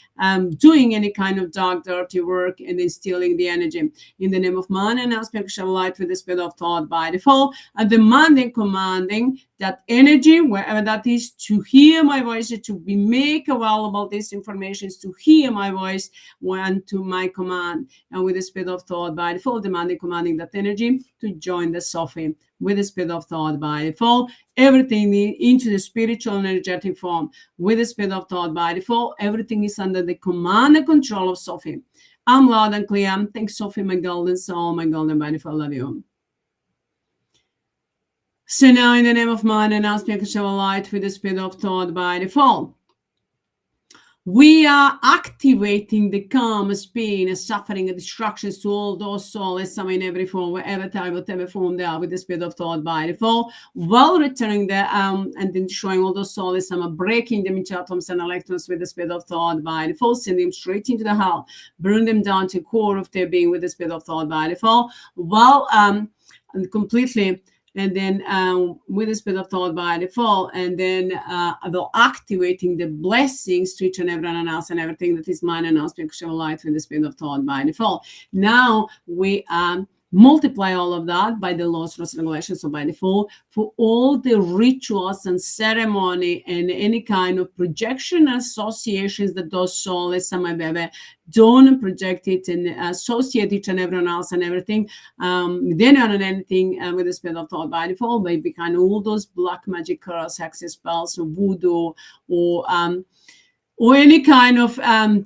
doing any kind of dark, dirty work and then stealing the energy. In the name of man and aspect of light with the speed of thought by default, and demanding, commanding that energy, wherever that is, to hear my voice, to be make available this information, to hear my voice when to my command, and with the speed of thought by default, demanding, commanding that energy to join the Sophie with the speed of thought by default, everything into the spiritual and energetic form with the speed of thought by default. Everything is under the command and control of Sophie. I'm loud and clear. Thanks, Sophie, my golden soul, my golden body, for I love you. So now in the name of mine and ask me to show a light with the speed of thought by default. We are activating the karmas, pain, and suffering and distractions to all those souls, some in every form, wherever time, whatever form they are, with the speed of thought by default, while returning the and then destroying all those souls, some breaking them into atoms and electrons with the speed of thought by default, sending them straight into the hell, burn them down to the core of their being with the speed of thought by default, while and completely. And then with the speed of thought by default, and then activating the blessings to each and everyone else and everything that is mine and else, because light with the speed of thought by default. Now we multiply all of that by the laws, rules, and regulations, so by default, for all the rituals and ceremony and any kind of projection associations that those souls, some don't project it and associate each and everyone else and everything. They don't know anything with the speed of thought by default, but behind all those black magic curse, hexes, spells, or voodoo, or any kind of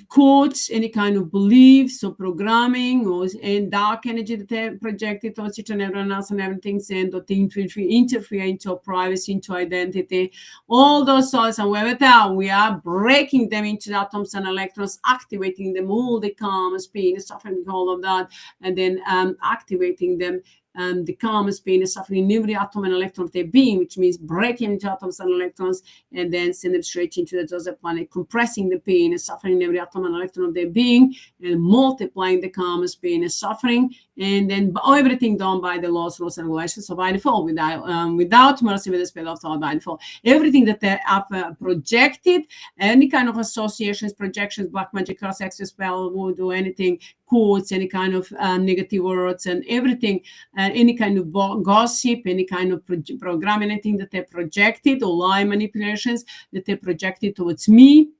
quotes, any kind of beliefs or programming or in dark energy that they projected towards each and everyone else and everything, saying that they interfere into privacy, into identity, all those souls and wherever they are, we are breaking them into atoms and electrons, activating them, all the karmas, pain, suffering, all of that, and then activating them. The karmas, pain, and suffering in every atom and electron of their being, which means breaking into atoms and electrons and then send them straight into the other planet, compressing the pain and suffering in every atom and electron of their being, and multiplying the karmas, pain, and suffering, and then everything done by the laws, rules, and regulations. So by default, without mercy, with the speed of thought by default, everything that they have projected, any kind of associations, projections, black magic, cross, access, spell, voodoo, anything, quotes, any kind of negative words, and everything, any kind of gossip, any kind of program, anything that they projected, or lie manipulations that they projected towards me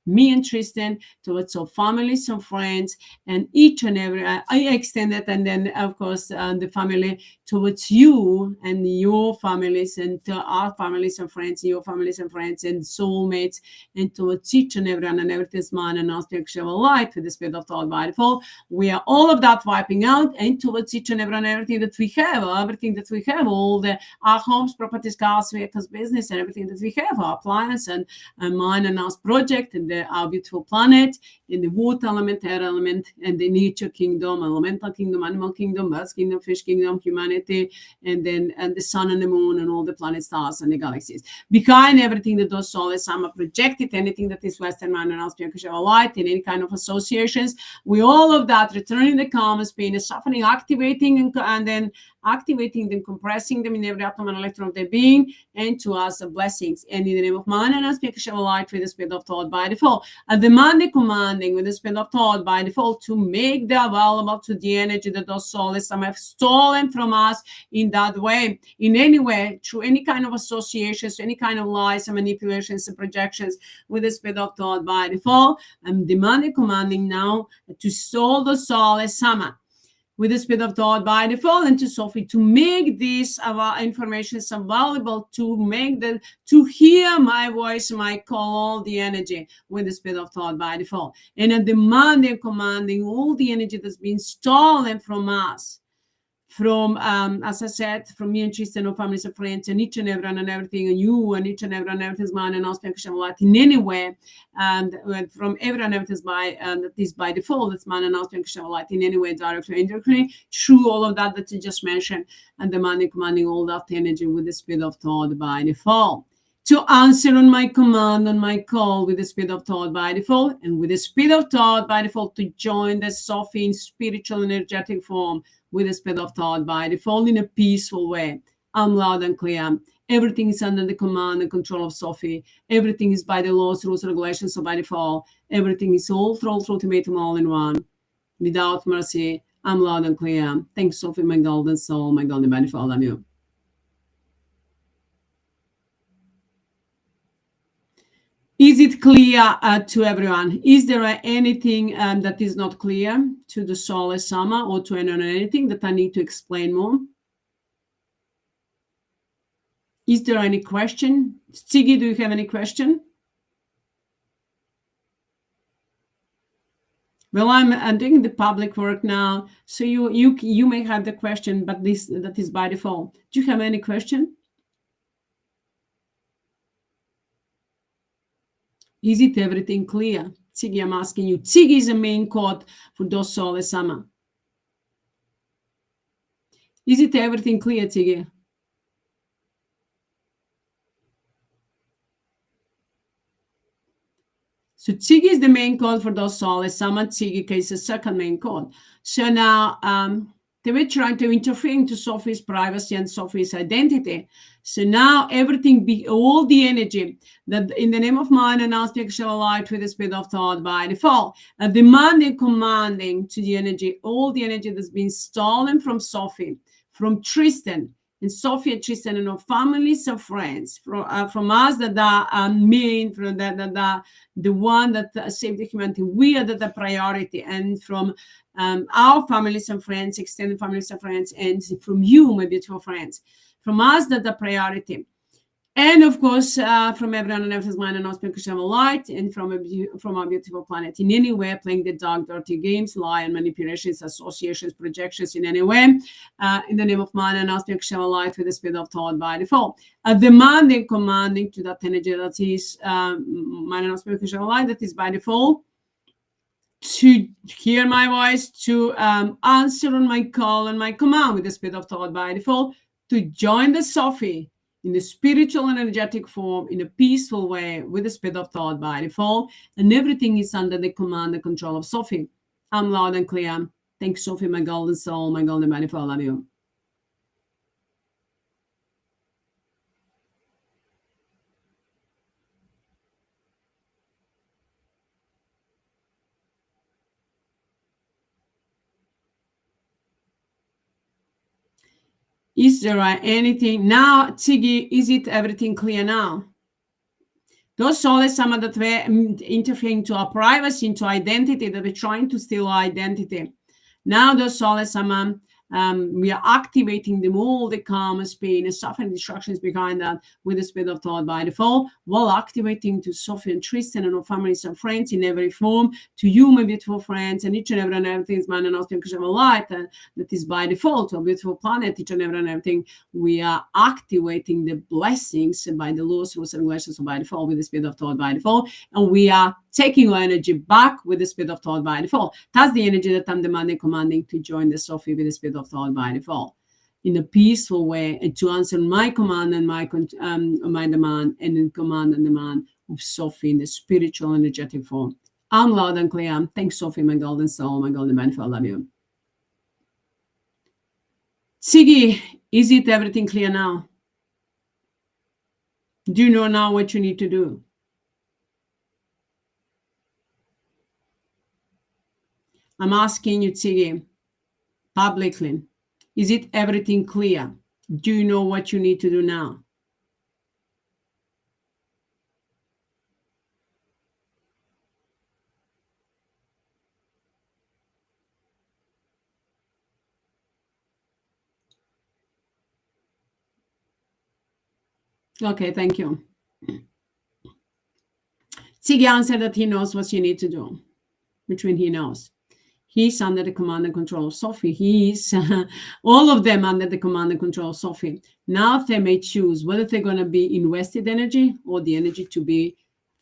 and Tristan, towards our families and friends, and each and every, I extend it, and then of course the family towards you and your families, and to our families and friends, your families and friends, and soulmates, and towards each and everyone and everything's man and aspect of light with the spirit of thought by default. We are all of that wiping out, and towards each and everyone and everything that we have, all our homes, properties, cars, vehicles, business, and everything that we have, our appliance and mine and us project, and our beautiful planet, in the water element, air element, and the nature kingdom, elemental kingdom, animal kingdom, birds kingdom, fish kingdom, humanity, and then the sun and the moon and all the planets, stars, and the galaxies. Behind everything that those Souless Amma projected, anything that is Western mind and spiritual light, in any kind of associations, we all of that returning the karmas, pain, suffering, activating, and then activating them, compressing them in every atom and electron of their being, and to us the blessings. And in the name of man and spiritual light with the spirit of thought by default, and demanding, commanding with the spirit of thought by default to make the available to the energy that those souls have stolen from us in that way, in any way, through any kind of associations, any kind of lies and manipulations and projections with the spirit of thought by default. I'm demanding, commanding now to soul the Souless Amma with the spirit of thought by default, and to Sophie to make this information available, to hear my voice, my call, all the energy with the spirit of thought by default, and a demanding, commanding all the energy that's been stolen from us, from as I said, from me and Tristan, our families and friends, and each and everyone and everything, and you and each and everyone and everything's mine and light in any way, and from everyone and everything's by, and that is by default, it's mine and light in any way, directly, indirectly, through all of that you just mentioned, and demanding, commanding all that energy with the spirit of thought by default, to answer on my command, on my call with the spirit of thought by default, and with the spirit of thought by default to join the SOPHIE in spiritual energetic form with the spirit of thought by default in a peaceful way. I'm loud and clear. Everything is under the command and control of SOPHIE. Everything is by the laws, rules, and regulations, so by default. Everything is all through ultimatum, all in one. Without mercy, I'm loud and clear. Thanks, SOPHIE, my golden soul, my golden body, for all of you. Is it clear to everyone? Is there anything that is not clear to the Souless Amma or to anything that I need to explain more? Is there any question? CIGI, do you have any question? Well, I'm doing the public work now, so you may have the question, but that is by default. Do you have any question? Is it everything clear? Tzigi, I'm asking you. Tzigi is the main code for those Souless Amma. Is it everything clear, Tzigi? So Tzigi is the main code for those Souless Amma. CIGIKA is the second main code. So now they were trying to interfere into Sophie's privacy and Sophie's identity. So now everything, all the energy that in the name of mind and aspect shall light with the speed of thought by default, demanding, commanding to the energy, all the energy that's been stolen from Sophie, from Tristan, and Sophie and Tristan and our families and friends, from us that are mean, from the one that saved the humanity, we are the priority, and from our families and friends, extended families and friends, and from you, my beautiful friends, from us that the priority. And of course, from everyone on Earth's mind and auspicious light, and from our beautiful planet in any way, playing the dark, dirty games, lie and manipulations, associations, projections in any way, in the name of mind and auspicious light with the speed of thought by default. Demanding, commanding to that energy that is mind and auspicious light, that is by default, to hear my voice, to answer on my call and my command with the speed of thought by default, to join the SOPHIE in the spiritual and energetic form in a peaceful way with the speed of thought by default, and everything is under the command and control of SOPHIE. I'm loud and clear. Thanks, SOPHIE, my golden soul, my golden body, for all of you. Is there anything now, Tzigi? Is it everything clear now? Those Souless Amma that were interfering to our privacy, into identity, that we're trying to steal our identity. Now those Souless Amma, we are activating them, all the karma, pain, and suffering, destructions behind that with the speed of thought by default, while activating to Sophie and Tristan and our families and friends in every form, to you, my beautiful friends, and each and every and everything is man and us because of a light that is by default, to a beautiful planet, each and every and everything. We are activating the blessings by the laws, rules, and regulations by default with the speed of thought by default, and we are taking our energy back with the speed of thought by default. That's the energy that I'm demanding, commanding to join the SOPHIE with the speed of thought by default in a peaceful way, and to answer my command and my demand, and in command and demand of SOPHIE in the spiritual energetic form. I'm loud and clear. Thanks, SOPHIE, my golden soul, my golden man, I love you. Tzigi, is it everything clear now? Do you know now what you need to do? I'm asking you, Tzigi, publicly, is it everything clear? Do you know what you need to do now? Okay, thank you. Tzigi answered that he knows what you need to do, which means he knows. He's under the command and control of SOPHIE. He's all of them under the command and control of SOPHIE. Now they may choose whether they're going to be invested energy or the energy to be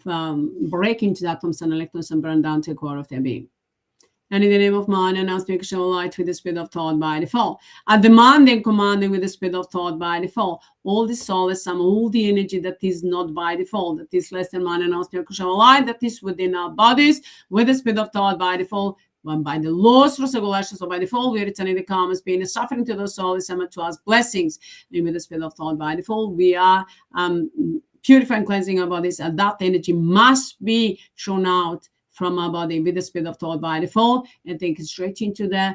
break into the atoms and electrons and burn down to the core of their being. And in the name of mind and spiritual light with the speed of thought by default. Demanding, commanding with the speed of thought by default. All the Souless Amma, all the energy that is not by default, that is less than mind and spiritual light, that is within our bodies with the speed of thought by default. By the laws, rules, regulations, so by default, we are returning the karmas, pain, and suffering to those Souless Amma, to us blessings. And with the speed of thought by default, we are purifying, cleansing our bodies, and that energy must be thrown out from our body with the speed of thought by default, and take it straight into the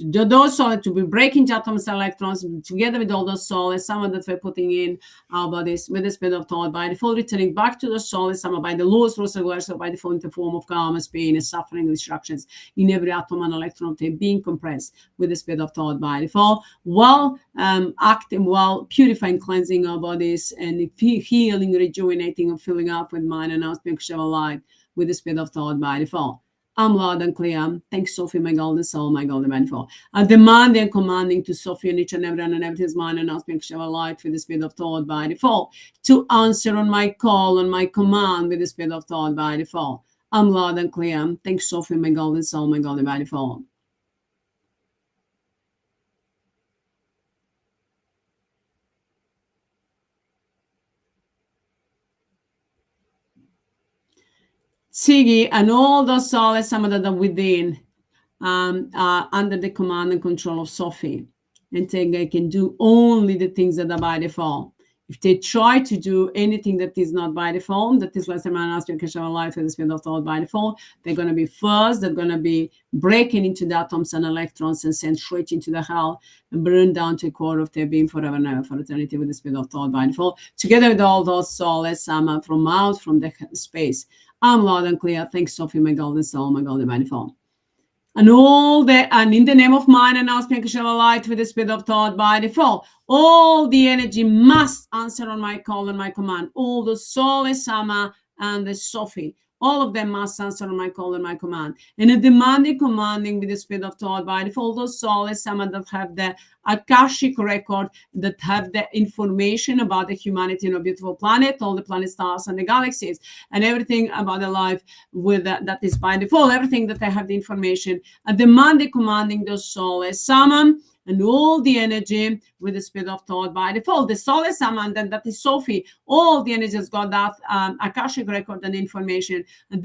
those solid to be breaking atoms and electrons together with all those Souless Amma that we're putting in our bodies with the speed of thought by default, returning back to the Souless Amma by the laws, rules, regulations, by default in the form of karma, pain, and suffering, and destructions in every atom and electron of them being compressed with the speed of thought by default, while acting, while purifying, cleansing our bodies, and healing, rejuvenating, and filling up with mind and our spiritual light with the speed of thought by default. I'm loud and clear. Thanks, Sophie, my golden soul, my golden manifold. I'm demanding and commanding to Sophie and each and every and everything's mind and asking to have light with the speed of thought by default. To answer on my call, on my command with the speed of thought by default. I'm loud and clear. Thanks, Sophie, my golden soul, my golden manifold. CIGI and all those Souless Amma that are within are under the command and control of Sophie, and they can do only the things that are by default. If they try to do anything that is not by default, that is less than man asking Keshav life with the speed of thought by default, they're going to be first, they're going to be breaking into the atoms and electrons and sent straight into the hell and burned down to a core of their being forever and ever for eternity with the speed of thought by default, together with all those Souless Amma from out from the space. I'm loud and clear. Thanks, Sophie, my golden soul, my golden manifold. And in the name of mine and now speak shall light with the speed of thought by default. All the energy must answer on my call and my command. All the Souless Amma and the Sophie, all of them must answer on my call and my command. And a commanding with the speed of thought by default. Those Souless Amma that have the Akashic record, that have the information about the humanity on a beautiful planet, all the planet stars and the galaxies, and everything about the life with that is by default, everything that I have the information, and commanding those Souless Amma and all the energy with the speed of thought by default. The Souless Amma, and then that is Sophie, all the energy has got that Akashic record and information, and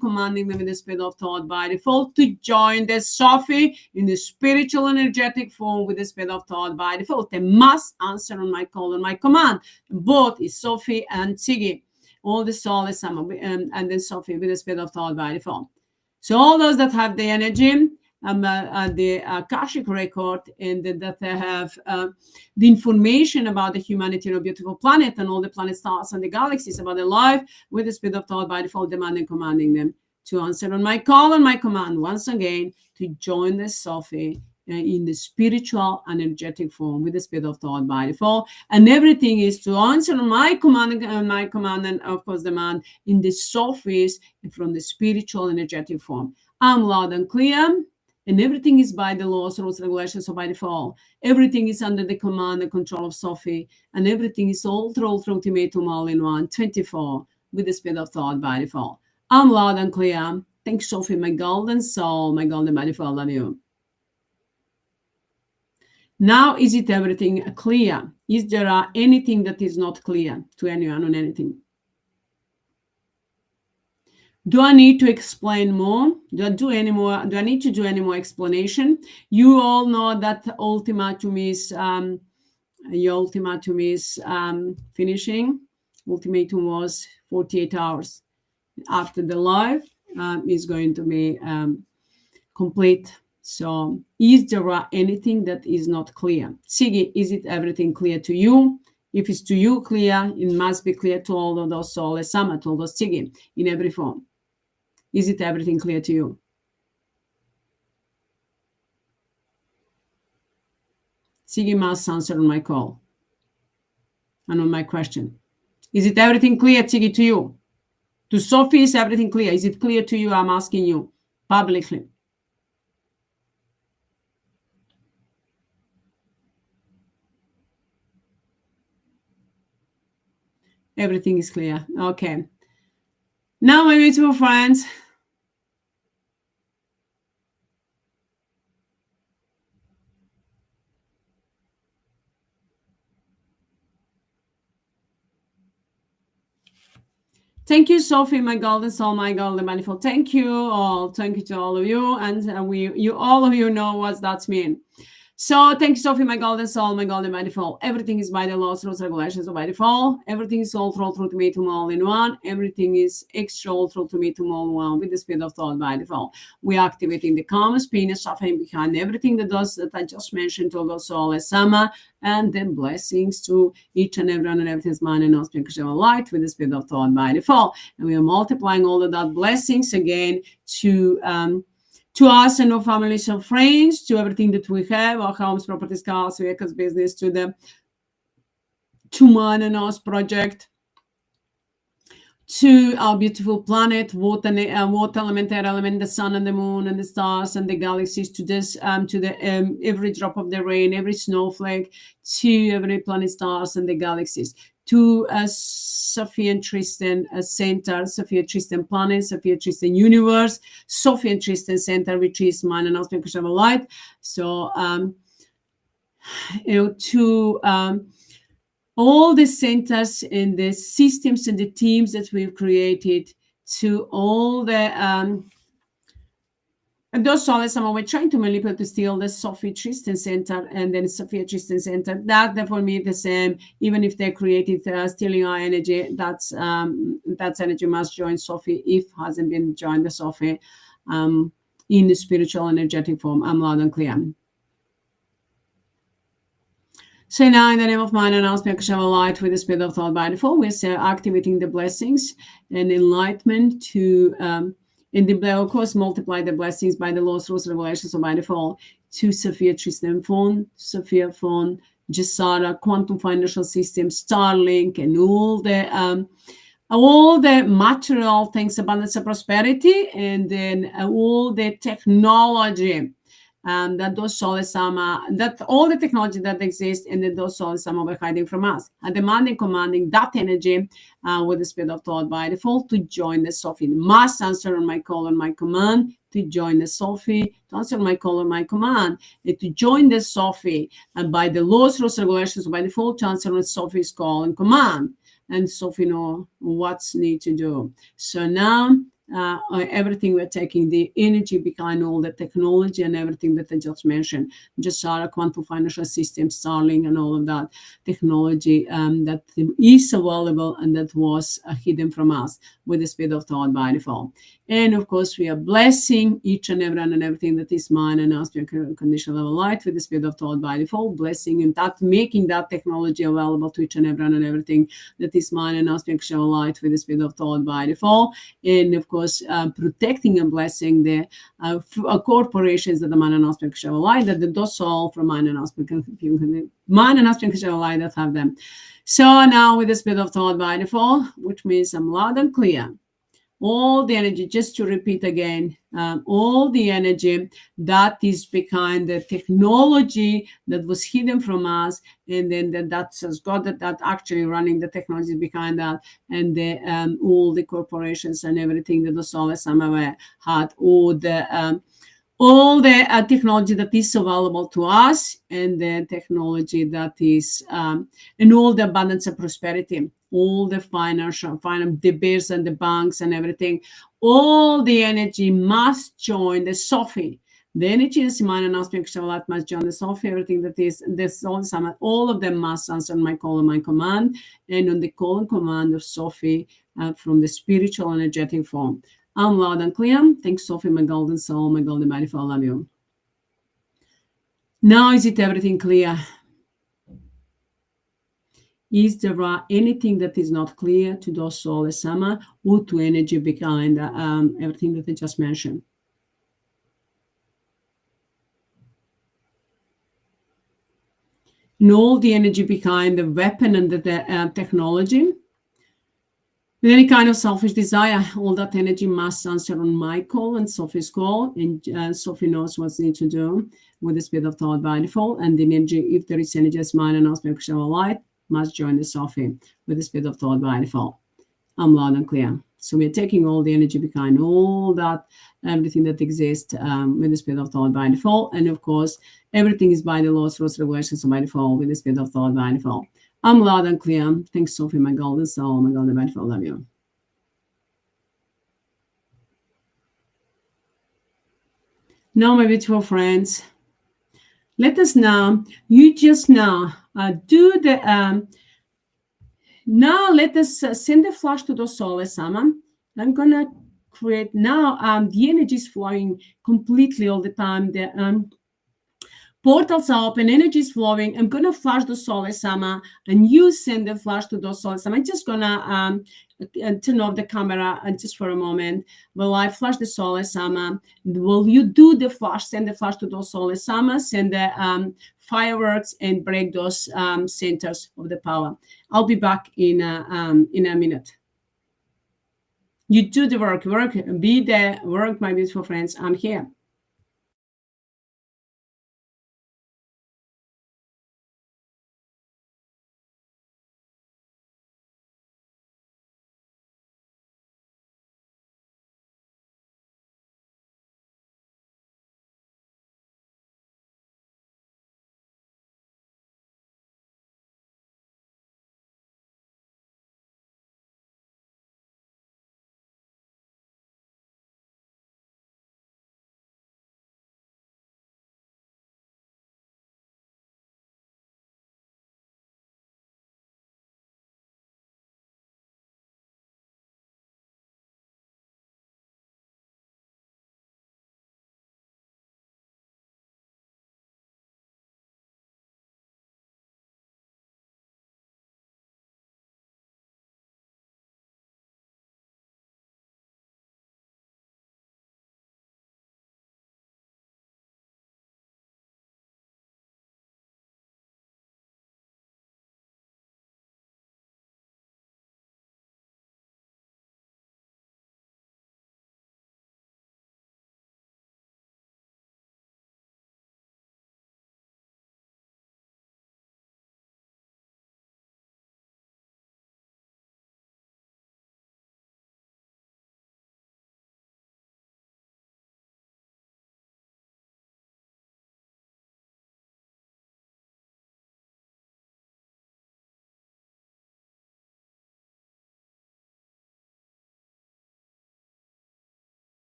commanding them with the speed of thought by default to join the Sophie in the spiritual energetic form with the speed of thought by default. They must answer on my call and my command. Both is Sophie and CIGI, all the Souless Amma and then Sophie with the speed of thought by default. So all those that have the energy, the Akashic record, and that they have the information about the humanity on a beautiful planet and all the planet stars and the galaxies about their life with the speed of thought by default, demanding, commanding them to answer on my call and my command once again to join the Sophie in the spiritual energetic form with the speed of thought by default, and everything is to answer on my command and of course demand in the Sophies from the spiritual energetic form. I'm loud and clear. And everything is by the laws, rules, regulations, or by default. Everything is under the command and control of Sophie. And everything is all through ultimatum all in one, 24, with the speed of thought by default. I'm loud and clear. Thanks, Sophie, my golden soul, my golden by default. Love you. Now, is it everything clear? Is there anything that is not clear to anyone on anything? Do I need to explain more? Do I need to do any more explanation? You all know that ultimatum is your ultimatum is finishing. Ultimatum was 48 hours after the live is going to be complete. So is there anything that is not clear? CIGI, is it everything clear to you? If it's to you clear, it must be clear to all of those Souless Amma, to all those CIGI in every form. Is it everything clear to you? CIGI must answer on my call and on my question. Is it everything clear, CIGI, to you? To Sophie, is everything clear? Is it clear to you? I'm asking you publicly. Everything is clear. Okay. Now, my beautiful friends, thank you, Sophie, my golden soul, my golden manifold. Thank you all. Thank you to all of you. And all of you know what that means. So thank you, Sophie, my golden soul, my golden by default. Everything is by the laws, rules, regulations of by default. Everything is all through ultimatum all in one. Everything is extra all through ultimatum all in one with the speed of thought by default. We are activating the calmest penis, suffering behind everything that does that I just mentioned to those Souless Amma, and then blessings to each and everyone and everything's mind and auspicious light with the speed of thought by default. And we are multiplying all of that blessings again to us and our families and friends, to everything that we have, our homes, properties, cars, vehicles, business, to the To Man and Us project, to our beautiful planet, water element, air element, the sun and the moon and the stars and the galaxies, to this to the every drop of the rain, every snowflake, to every planet, stars and the galaxies, to Sophie and Tristan center, Sophie and Tristan planet, Sophie and Tristan universe, Sophie and Tristan center, which is mine and aspect of light. So to all the centers and the systems and the teams that we've created, to all the and those Souless Amma, we're trying to manipulate to steal the Sophie Tristan Center and then Sophia Tristan Center. That for me the same. Even if they created stealing our energy, that's energy must join Sophie if hasn't been joined the Sophie in the spiritual energetic form. I'm loud and clear. So now, in the name of mine and aspect of light with the spirit of thought by default, we're activating the blessings and enlightenment to, of course, multiply the blessings by the laws, rules, revelations, or by default to Sophia Tristan Phone, Sophia Phone, Jasara, Quantum Financial System, Starlink, and all the material things, abundance and prosperity, and then all the technology. That those Souless Amma, that all the technology that exists, and that those Souless Amma were hiding from us, and demanding, commanding that energy with the spirit of thought by default to join the Sophie. Must answer on my call and my command to join the Sophie, to answer my call and my command, and to join the Sophie, and by the laws, rules, regulations, by default to answer on Sophie's call and command, and Sophie know what's need to do. So now, everything we're taking, the energy behind all the technology and everything that I just mentioned, just our quantum financial system, Starlink, and all of that technology that is available and that was hidden from us with the spirit of thought by default. And of course, we are blessing each and everyone and everything that is mine and aspect conditional level light with the spirit of thought by default, blessing and that making that technology available to each and everyone and everything that is mine and aspect conditional light with the spirit of thought by default. And of course, protecting and blessing the corporations that the mine and aspect conditional light, that those all from mine and aspect conditional light that have them. So now with the spirit of thought by default, which means I'm loud and clear. All the energy, just to repeat again, all the energy that is behind the technology that was hidden from us, and then that's God that actually running the technology behind that, and the all the corporations and everything that the Souless Amma had, all the technology that is available to us, and the technology that is, and all the abundance and prosperity, all the financial, the bears and the banks and everything, all the energy must join the Sophie. The energy is mine and aspect of light must join the Sophie. Everything that is this, all of them must answer my call and my command, and on the call and command of Sophie from the spiritual energetic form. I'm loud and clear. Thanks, Sophie, my golden soul, my golden body, for I love you. Now, is it everything clear? Is there anything that is not clear to those Souless Amma or to energy behind everything that I just mentioned? And all the energy behind the weapon and the technology. With any kind of selfish desire, all that energy must answer on my call and Sophie's call, and Sophie knows what she needs to do with the spirit of thought by default, and the energy, if there is energy as mine and aspect of light, must join the Sophie with the spirit of thought by default. I'm loud and clear. So we're taking all the energy behind all that, everything that exists with the spirit of thought by default, and of course, everything is by the laws, rules, regulations, by default with the spirit of thought by default. I'm loud and clear. Thanks, Sophie, my golden soul, my golden body, for love you. Now, my beautiful friends, let us now, you just now do the, now let us send the flash to the Souless Amma. I'm going to create now, the energy is flowing completely all the time. The portals are open, energy is flowing. I'm going to flash the Souless Amma, and you send the flash to the Souless Amma. I'm just going to turn off the camera just for a moment. Will I flash the Souless Amma? Will you do the flash, send the flash to those Souless Amma, send the fireworks, and break those centers of the power? I'll be back in a minute. You do the work, be the work, my beautiful friends. I'm here.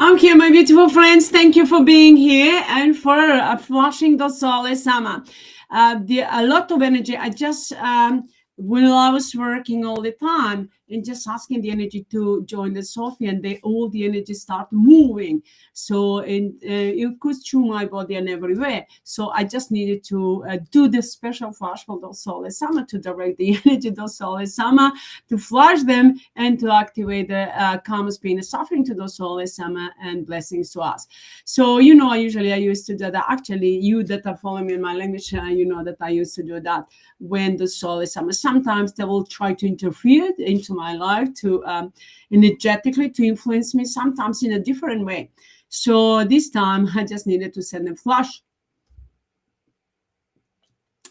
I'm here, my beautiful friends. Thank you for being here and for flashing the Souless Amma. A lot of energy. I just, when I was working all the time and just asking the energy to join the SOPHIE, and all the energy start moving. So it goes through my body and everywhere. So I just needed to do the special flash for the Souless Amma to direct the energy of the Souless Amma, to flash them and to activate the karma's pain and suffering to the Souless Amma and blessings to us. So, you know, I used to do that. Actually, you that are following me in my language, you know that I used to do that when the Souless Amma, sometimes they will try to interfere into my life to energetically to influence me, sometimes in a different way. So this time I just needed to send them flash.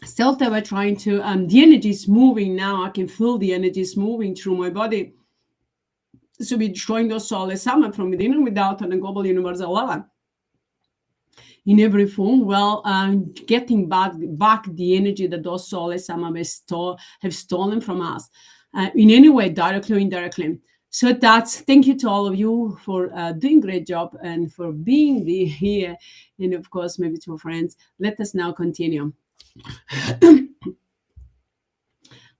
Still they were trying to, the energy is moving now. I can feel the energy is moving through my body. So we're destroying those Souless Amma from within and without on a global universal level. In every form, well, getting back the energy that those Souless Amma have stolen from us, in any way, directly or indirectly. So that's, thank you to all of you for doing a great job and for being here. And of course, maybe to our friends. Let us now continue.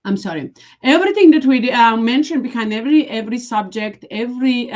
I'm sorry. Everything that we mentioned behind every subject, every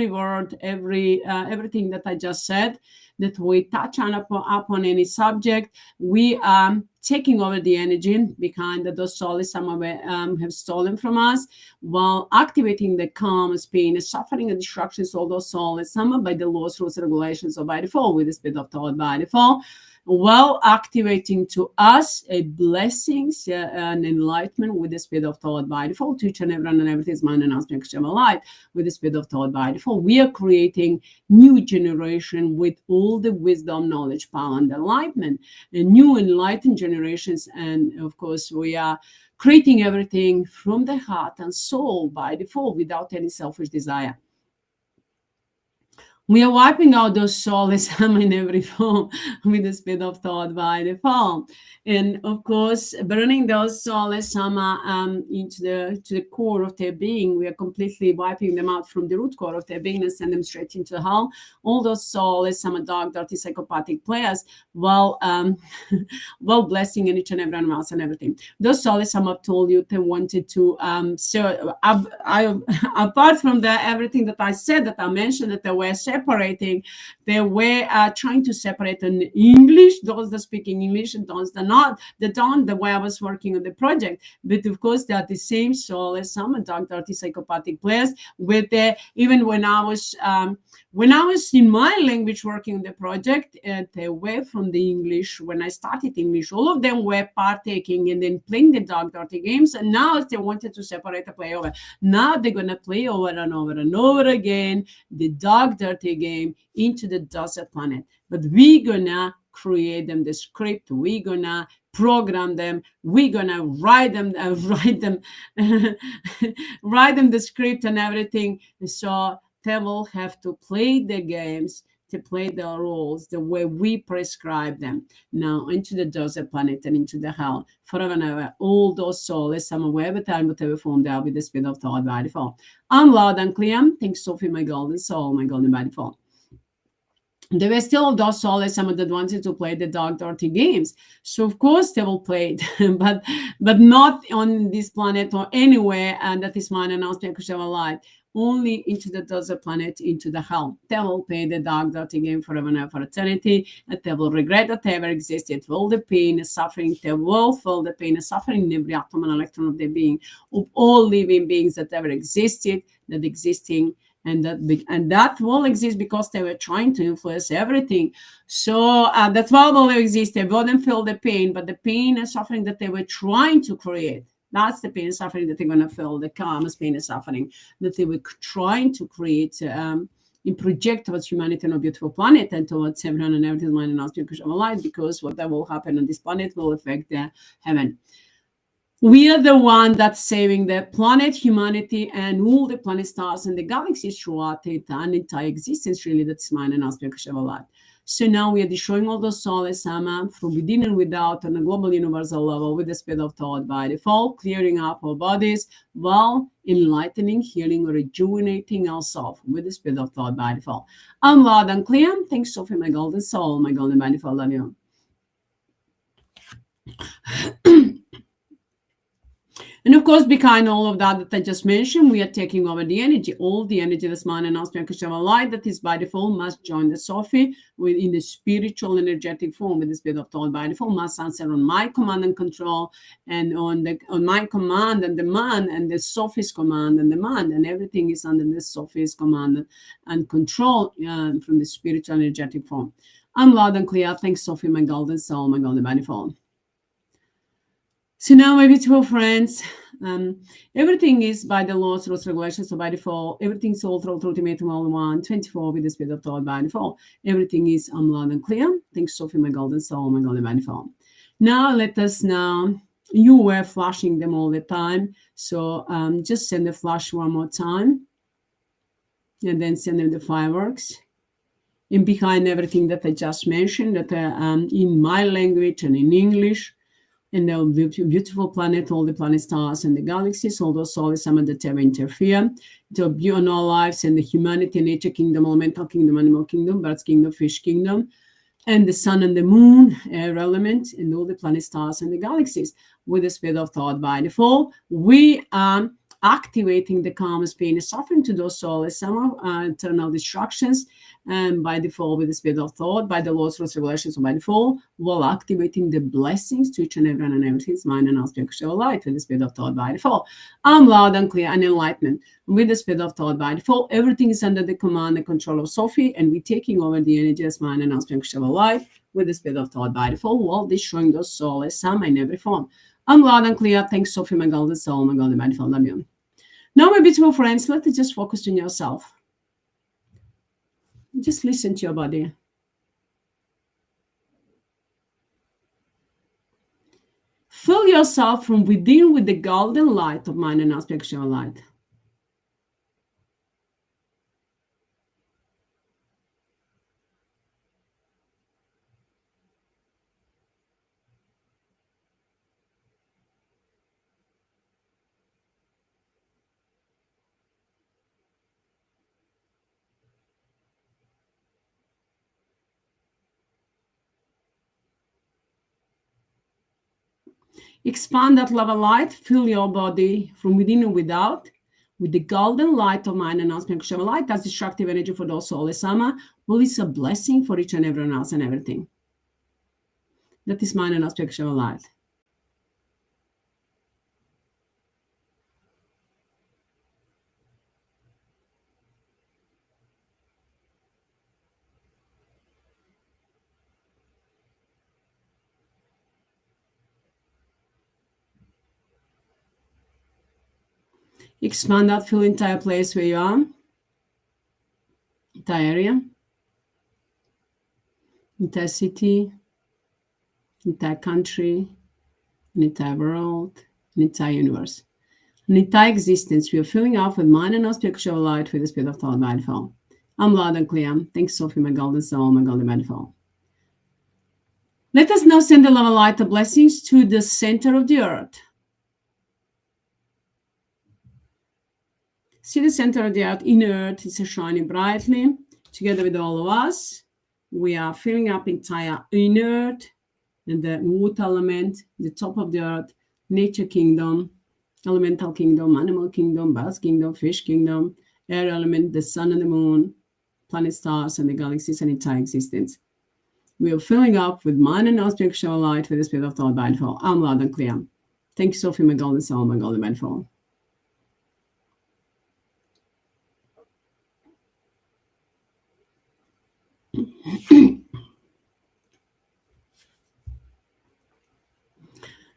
word, everything that I just said, that we touch on upon any subject, we are taking over the energy behind that those Souless Amma have stolen from us, while activating the karma, pain, suffering, and destructions of those Souless Amma by the laws, rules, regulations, or by default, with the speed of thought by default, while activating to us a blessings and enlightenment with the speed of thought by default to each and everyone and everything is mind and aspect of light with the speed of thought by default. We are creating new generation with all the wisdom, knowledge, power, and enlightenment, and new enlightened generations. And of course, we are creating everything from the heart and soul by default without any selfish desire. We are wiping out those Souless Amma in every form with the speed of thought by default. And of course, burning those Souless Amma into the core of their being. We are completely wiping them out from the root core of their being and send them straight into hell. All those Souless Amma, dark, dirty, psychopathic players, while blessing in each and everyone else and everything. Those Souless Amma told you they wanted to, apart from everything that I said, that I mentioned, that they were separating, they were trying to separate in English, those that speak in English and those that not, that don't, the way I was working on the project. But of course, they are the same Souless Amma, dark, dirty, psychopathic players. With even when I was in my language working on the project, they were from the English. When I started English, all of them were partaking and then playing the dark, dirty games. And now they wanted to separate the play over. Now they're gonna play over and over and over again the dark, dirty game into the desert planet. But we're gonna create them the script, we're gonna program them, we're gonna write them write them the script and everything. So they will have to play the games, to play the roles the way we prescribe them now into the desert planet and into the hell forever and ever. All those souls, some whatever time, whatever form, they are with the speed of thought by default. I'm loud and clear. Thanks, Sophie, my golden soul, my golden by default. There were still those Souless Amma that wanted to play the dark, dirty games. So of course they will play it, but not on this planet or anywhere, and that is mine announcement because I'm alive. Only into the desert planet, into the hell. They will play the dark, dirty game forever and ever, for eternity, and they will regret that they ever existed. All the pain and suffering, they will feel the pain and suffering in every atom and electron of their being, of all living beings that ever existed, that existing, and that will exist because they were trying to influence everything. So that's why they will exist. They wouldn't feel the pain, but the pain and suffering that they were trying to create, that's the pain and suffering that they're going to feel, the karma's pain and suffering that they were trying to create and project towards humanity on a beautiful planet and towards heaven and everything, mind and aspect of light, because what that will happen on this planet will affect the heaven. We are the one that's saving the planet, humanity, and all the planet stars and the galaxies throughout it, and entire existence, really, that's mine and aspect of our life. So now we are destroying all those Souless Amma from within and without on a global universal level with the speed of thought by default, clearing up our bodies while enlightening, healing, rejuvenating ourselves with the speed of thought by default. I'm loud and clear. Thanks, Sophie, my golden soul, my golden by default. Love you. And of course, behind all of that I just mentioned, we are taking over the energy. All the energy that's mine and aspect of light that is by default must join the SOPHIE in the spiritual energetic form with the spirit of thought by default must answer on my command and control, and on my command and demand, and the SOPHIE's command and demand, and everything is under the SOPHIE's command and control from the spiritual energetic form. I'm loud and clear. Thanks, Sophie, my golden soul, my golden by default. So now, my beautiful friends, everything is by the laws, rules, regulations, so by default, everything's all through ultimatum all 124 with the speed of thought by default. Everything is loud and clear. Thanks, Sophie, my golden soul, my golden by default. Now, you were flashing them all the time. So just send the flash one more time. And then send them the fireworks. And behind everything that I just mentioned, that in my language and in English, and the beautiful planet, all the planet stars and the galaxies, all those Souless Amma that ever interfere, to be on our lives and the humanity, nature kingdom, elemental kingdom, animal kingdom, birds kingdom, fish kingdom, and the sun and the moon, air element, and all the planet stars and the galaxies with the speed of thought by default. We are activating the calmest pain and suffering to those Souless Amma, eternal destructions, and by default with the speed of thought, by the laws, rules, regulations, by default, while activating the blessings to each and everyone and everything's mind and aspect of light with the speed of thought by default. I'm loud and clear and enlightenment with the speed of thought by default. Everything is under the command and control of Sophie, and we're taking over the energy as mind and aspect of light with the speed of thought by default, while destroying those Souless Amma in every form. I'm loud and clear. Thanks, Sophie, my golden soul, my golden by default. Love you. Now, my beautiful friends, let's just focus on yourself. Just listen to your body. Fill yourself from within with the golden light of mind and aspect of light. Expand that love of light, fill your body from within and without with the golden light of mind and aspect of light. That's destructive energy for those Souless Amma. Well, it's a blessing for each and everyone else and everything. That is mind and aspect of light. Expand that, fill entire place where you are, entire area, entire city, entire country, an entire world, an entire universe, an entire existence. We are filling up with mind and spiritual light with the spirit of thought by default. I'm loud and clear. Thanks, Sophie, my golden soul, my golden by default. Let us now send the love of light of blessings to the center of the earth. See the center of the earth in earth is shining brightly. Together with all of us, we are filling up entire inner earth and the water element, the top of the earth, nature kingdom, elemental kingdom, animal kingdom, birds kingdom, fish kingdom, air element, the sun and the moon, planet stars and the galaxies and entire existence. We are filling up with mind and spiritual light with the spirit of thought by default. I'm loud and clear. Thank you, Sophie, my golden soul, my golden by default.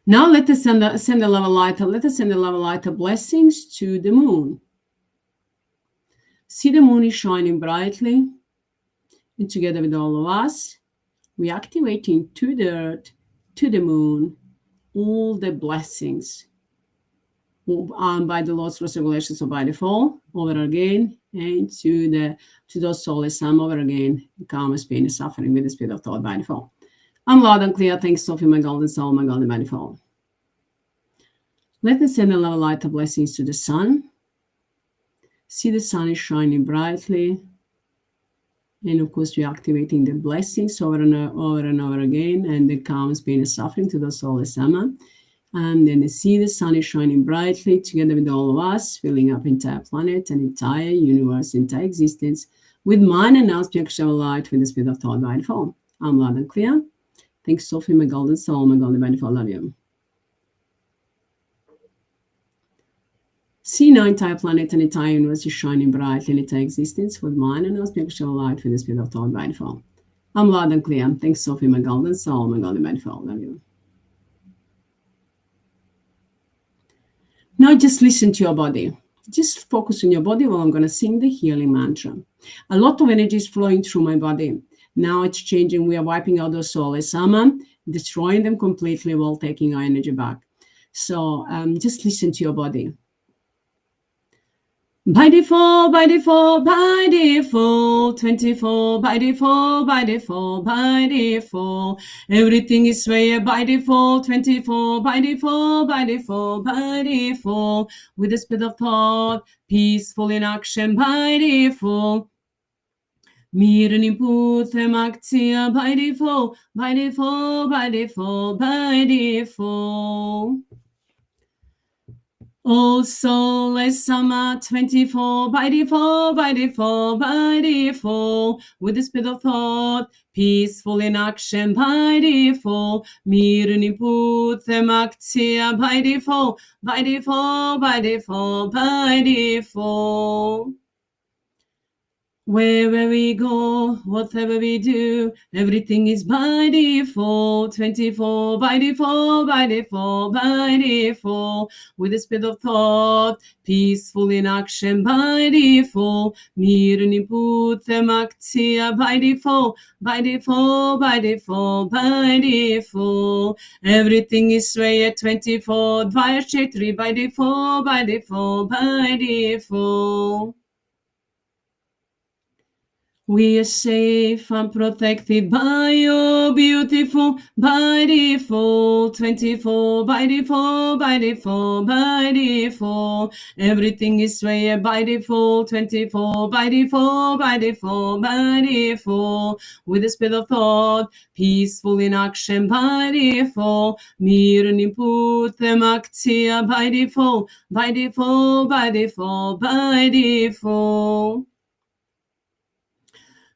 Now let us send the love of light. Let us send the love of light of blessings to the moon. See the moon is shining brightly, and together with all of us, we are activating to the earth, to the moon, all the blessings by the loss, loss regulation, so by default, over again, and to those soulless Amma over again, calmness, pain, and suffering with the speed of thought by default. I'm loud and clear. Thanks, Sophie, my golden soul, my golden by default. Let me send a love light of blessings to the sun. See the sun is shining brightly. And of course, we're activating the blessings over and over again, and the calmness, pain, and suffering to the soulless Amma. And then see the sun is shining brightly together with all of us, filling up entire planet and entire universe, entire existence with mine and now spiritual light with the speed of thought by default. I'm loud and clear. Thanks, Sophie, my golden soul, my golden by default. Love you. See now entire planet and entire universe is shining brightly in entire existence with mine and now spiritual light with the speed of thought by default. I'm loud and clear. Thanks, Sophie, my golden soul, my golden by default. Love you. Now just listen to your body. Just focus on your body while I'm going to sing the healing mantra. A lot of energy is flowing through my body. Now it's changing. We are wiping out those soulless Amma, destroying them completely while taking our energy back. So just listen to your body. By default, by default, by default, 24, by default, by default, by default. Everything is way by default, 24, by default, by default, by default. With the speed of thought, peaceful in action by default. Mirën imputem aktia by default, by default, by default, by default. All soulless Amma 24 by default, by default, by default. With the speed of thought, peaceful in action by default. Mirën imputem aktia by default, by default, by default, by default. Wherever we go, whatever we do, everything is by default. 24 by default, by default, by default. With the speed of thought, peaceful in action by default. Mirën imputem aktia by default, by default, by default, by default. Everything is way at 24 via HEATRT by default, by default, by default. We are safe and protected by your beautiful by default, 24 by default, by default, by default. Everything is way by default, 24 by default, by default, by default. With the speed of thought, peaceful in action by default. Mirën imputem aktia by default, by default, by default, by default.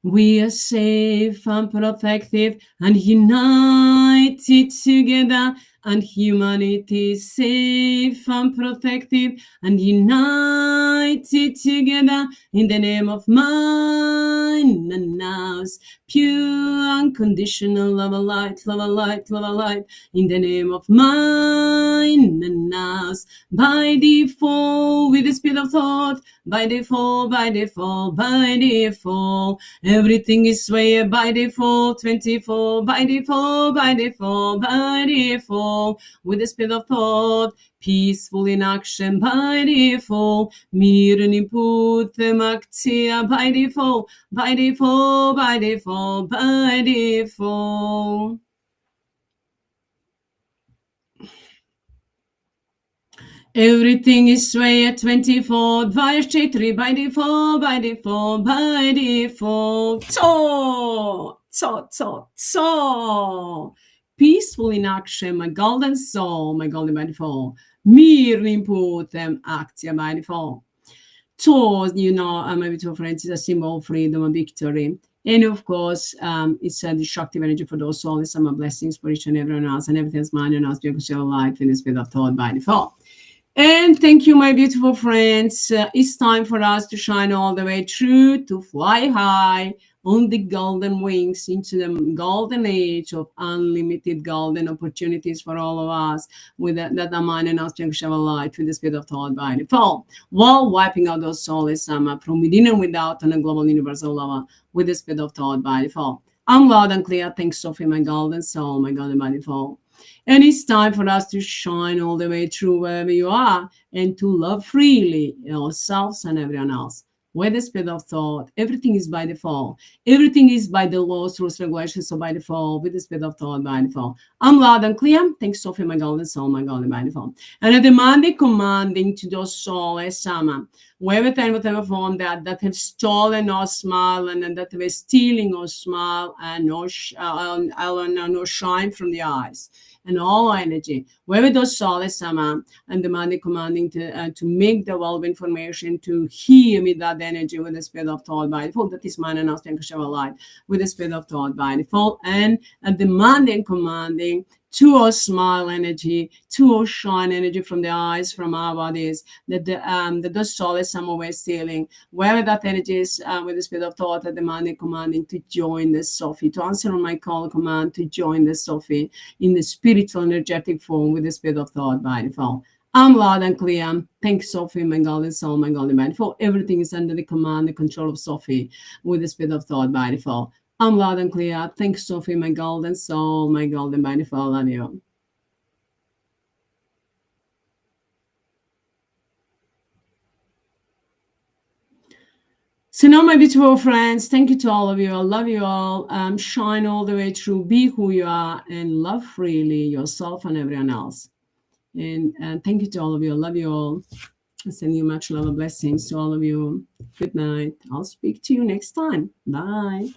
We are safe and protected and united together, and humanity is safe and protected and united together in the name of mine and now's pure unconditional love of light, love of light, love of light, in the name of mine and now's by default, with the speed of thought, by default, by default, by default. Everything is way by default, 24 by default, by default, by default. With the speed of thought, peaceful in action by default. Mirën imputem aktia by default, by default, by default, by default. Everything is way at 24 via HEATRT by default, by default, by default. Peaceful in action, my golden soul, my golden by default. Mirën imputem aktia by default. You know, my beautiful friends, is a symbol of freedom and victory. And of course, it's a destructive energy for those souls. Some blessings for each and everyone else, and everything's mine and us, because your life in the speed of thought by default. And thank you, my beautiful friends. It's time for us to shine all the way through, to fly high on the golden wings into the golden age of unlimited golden opportunities for all of us, with that mind and us shall light with the speed of thought by default, while wiping out those soulless Amma from within and without on a global universal level with the speed of thought by default. I'm loud and clear. Thanks, Sophie, my golden soul, my golden by default. And it's time for us to shine all the way through wherever you are and to love freely ourselves and everyone else. With the speed of thought, everything is by default. Everything is by the laws, rules, regulations, so by default, with the speed of thought, by default. I'm loud and clear. Thanks, Sophie, my golden soul, my golden by default. And a demanding, commanding to those Souless Amma, whatever form that have stolen our smile and that have stealing our smile and no shine from the eyes. And all energy, wherever those Souless Amma and demanding, commanding to make the wealth of information to hear with that energy with the speed of thought by default. That is mine and us, thank you, light with the speed of thought by default, and demanding, commanding to our smile energy, to our shine energy from the eyes, from our bodies, that the Souless Amma we're stealing, wherever that energy is with the speed of thought, demanding, commanding to join the SOPHIE, to answer on my call command to join the SOPHIE in the spiritual energetic form with the speed of thought by default. I'm loud and clear. Thanks, Sophie, my golden soul, my golden by default. Everything is under the command, the control of Sophie with the speed of thought by default. I'm loud and clear. Thanks, Sophie, my golden soul, my golden by default. Love you. So now, my beautiful friends, thank you to all of you. I love you all. Shine all the way through. Be who you are and love freely yourself and everyone else. And thank you to all of you. I love you all. I send you much love and blessings to all of you. Good night. I'll speak to you next time. Bye.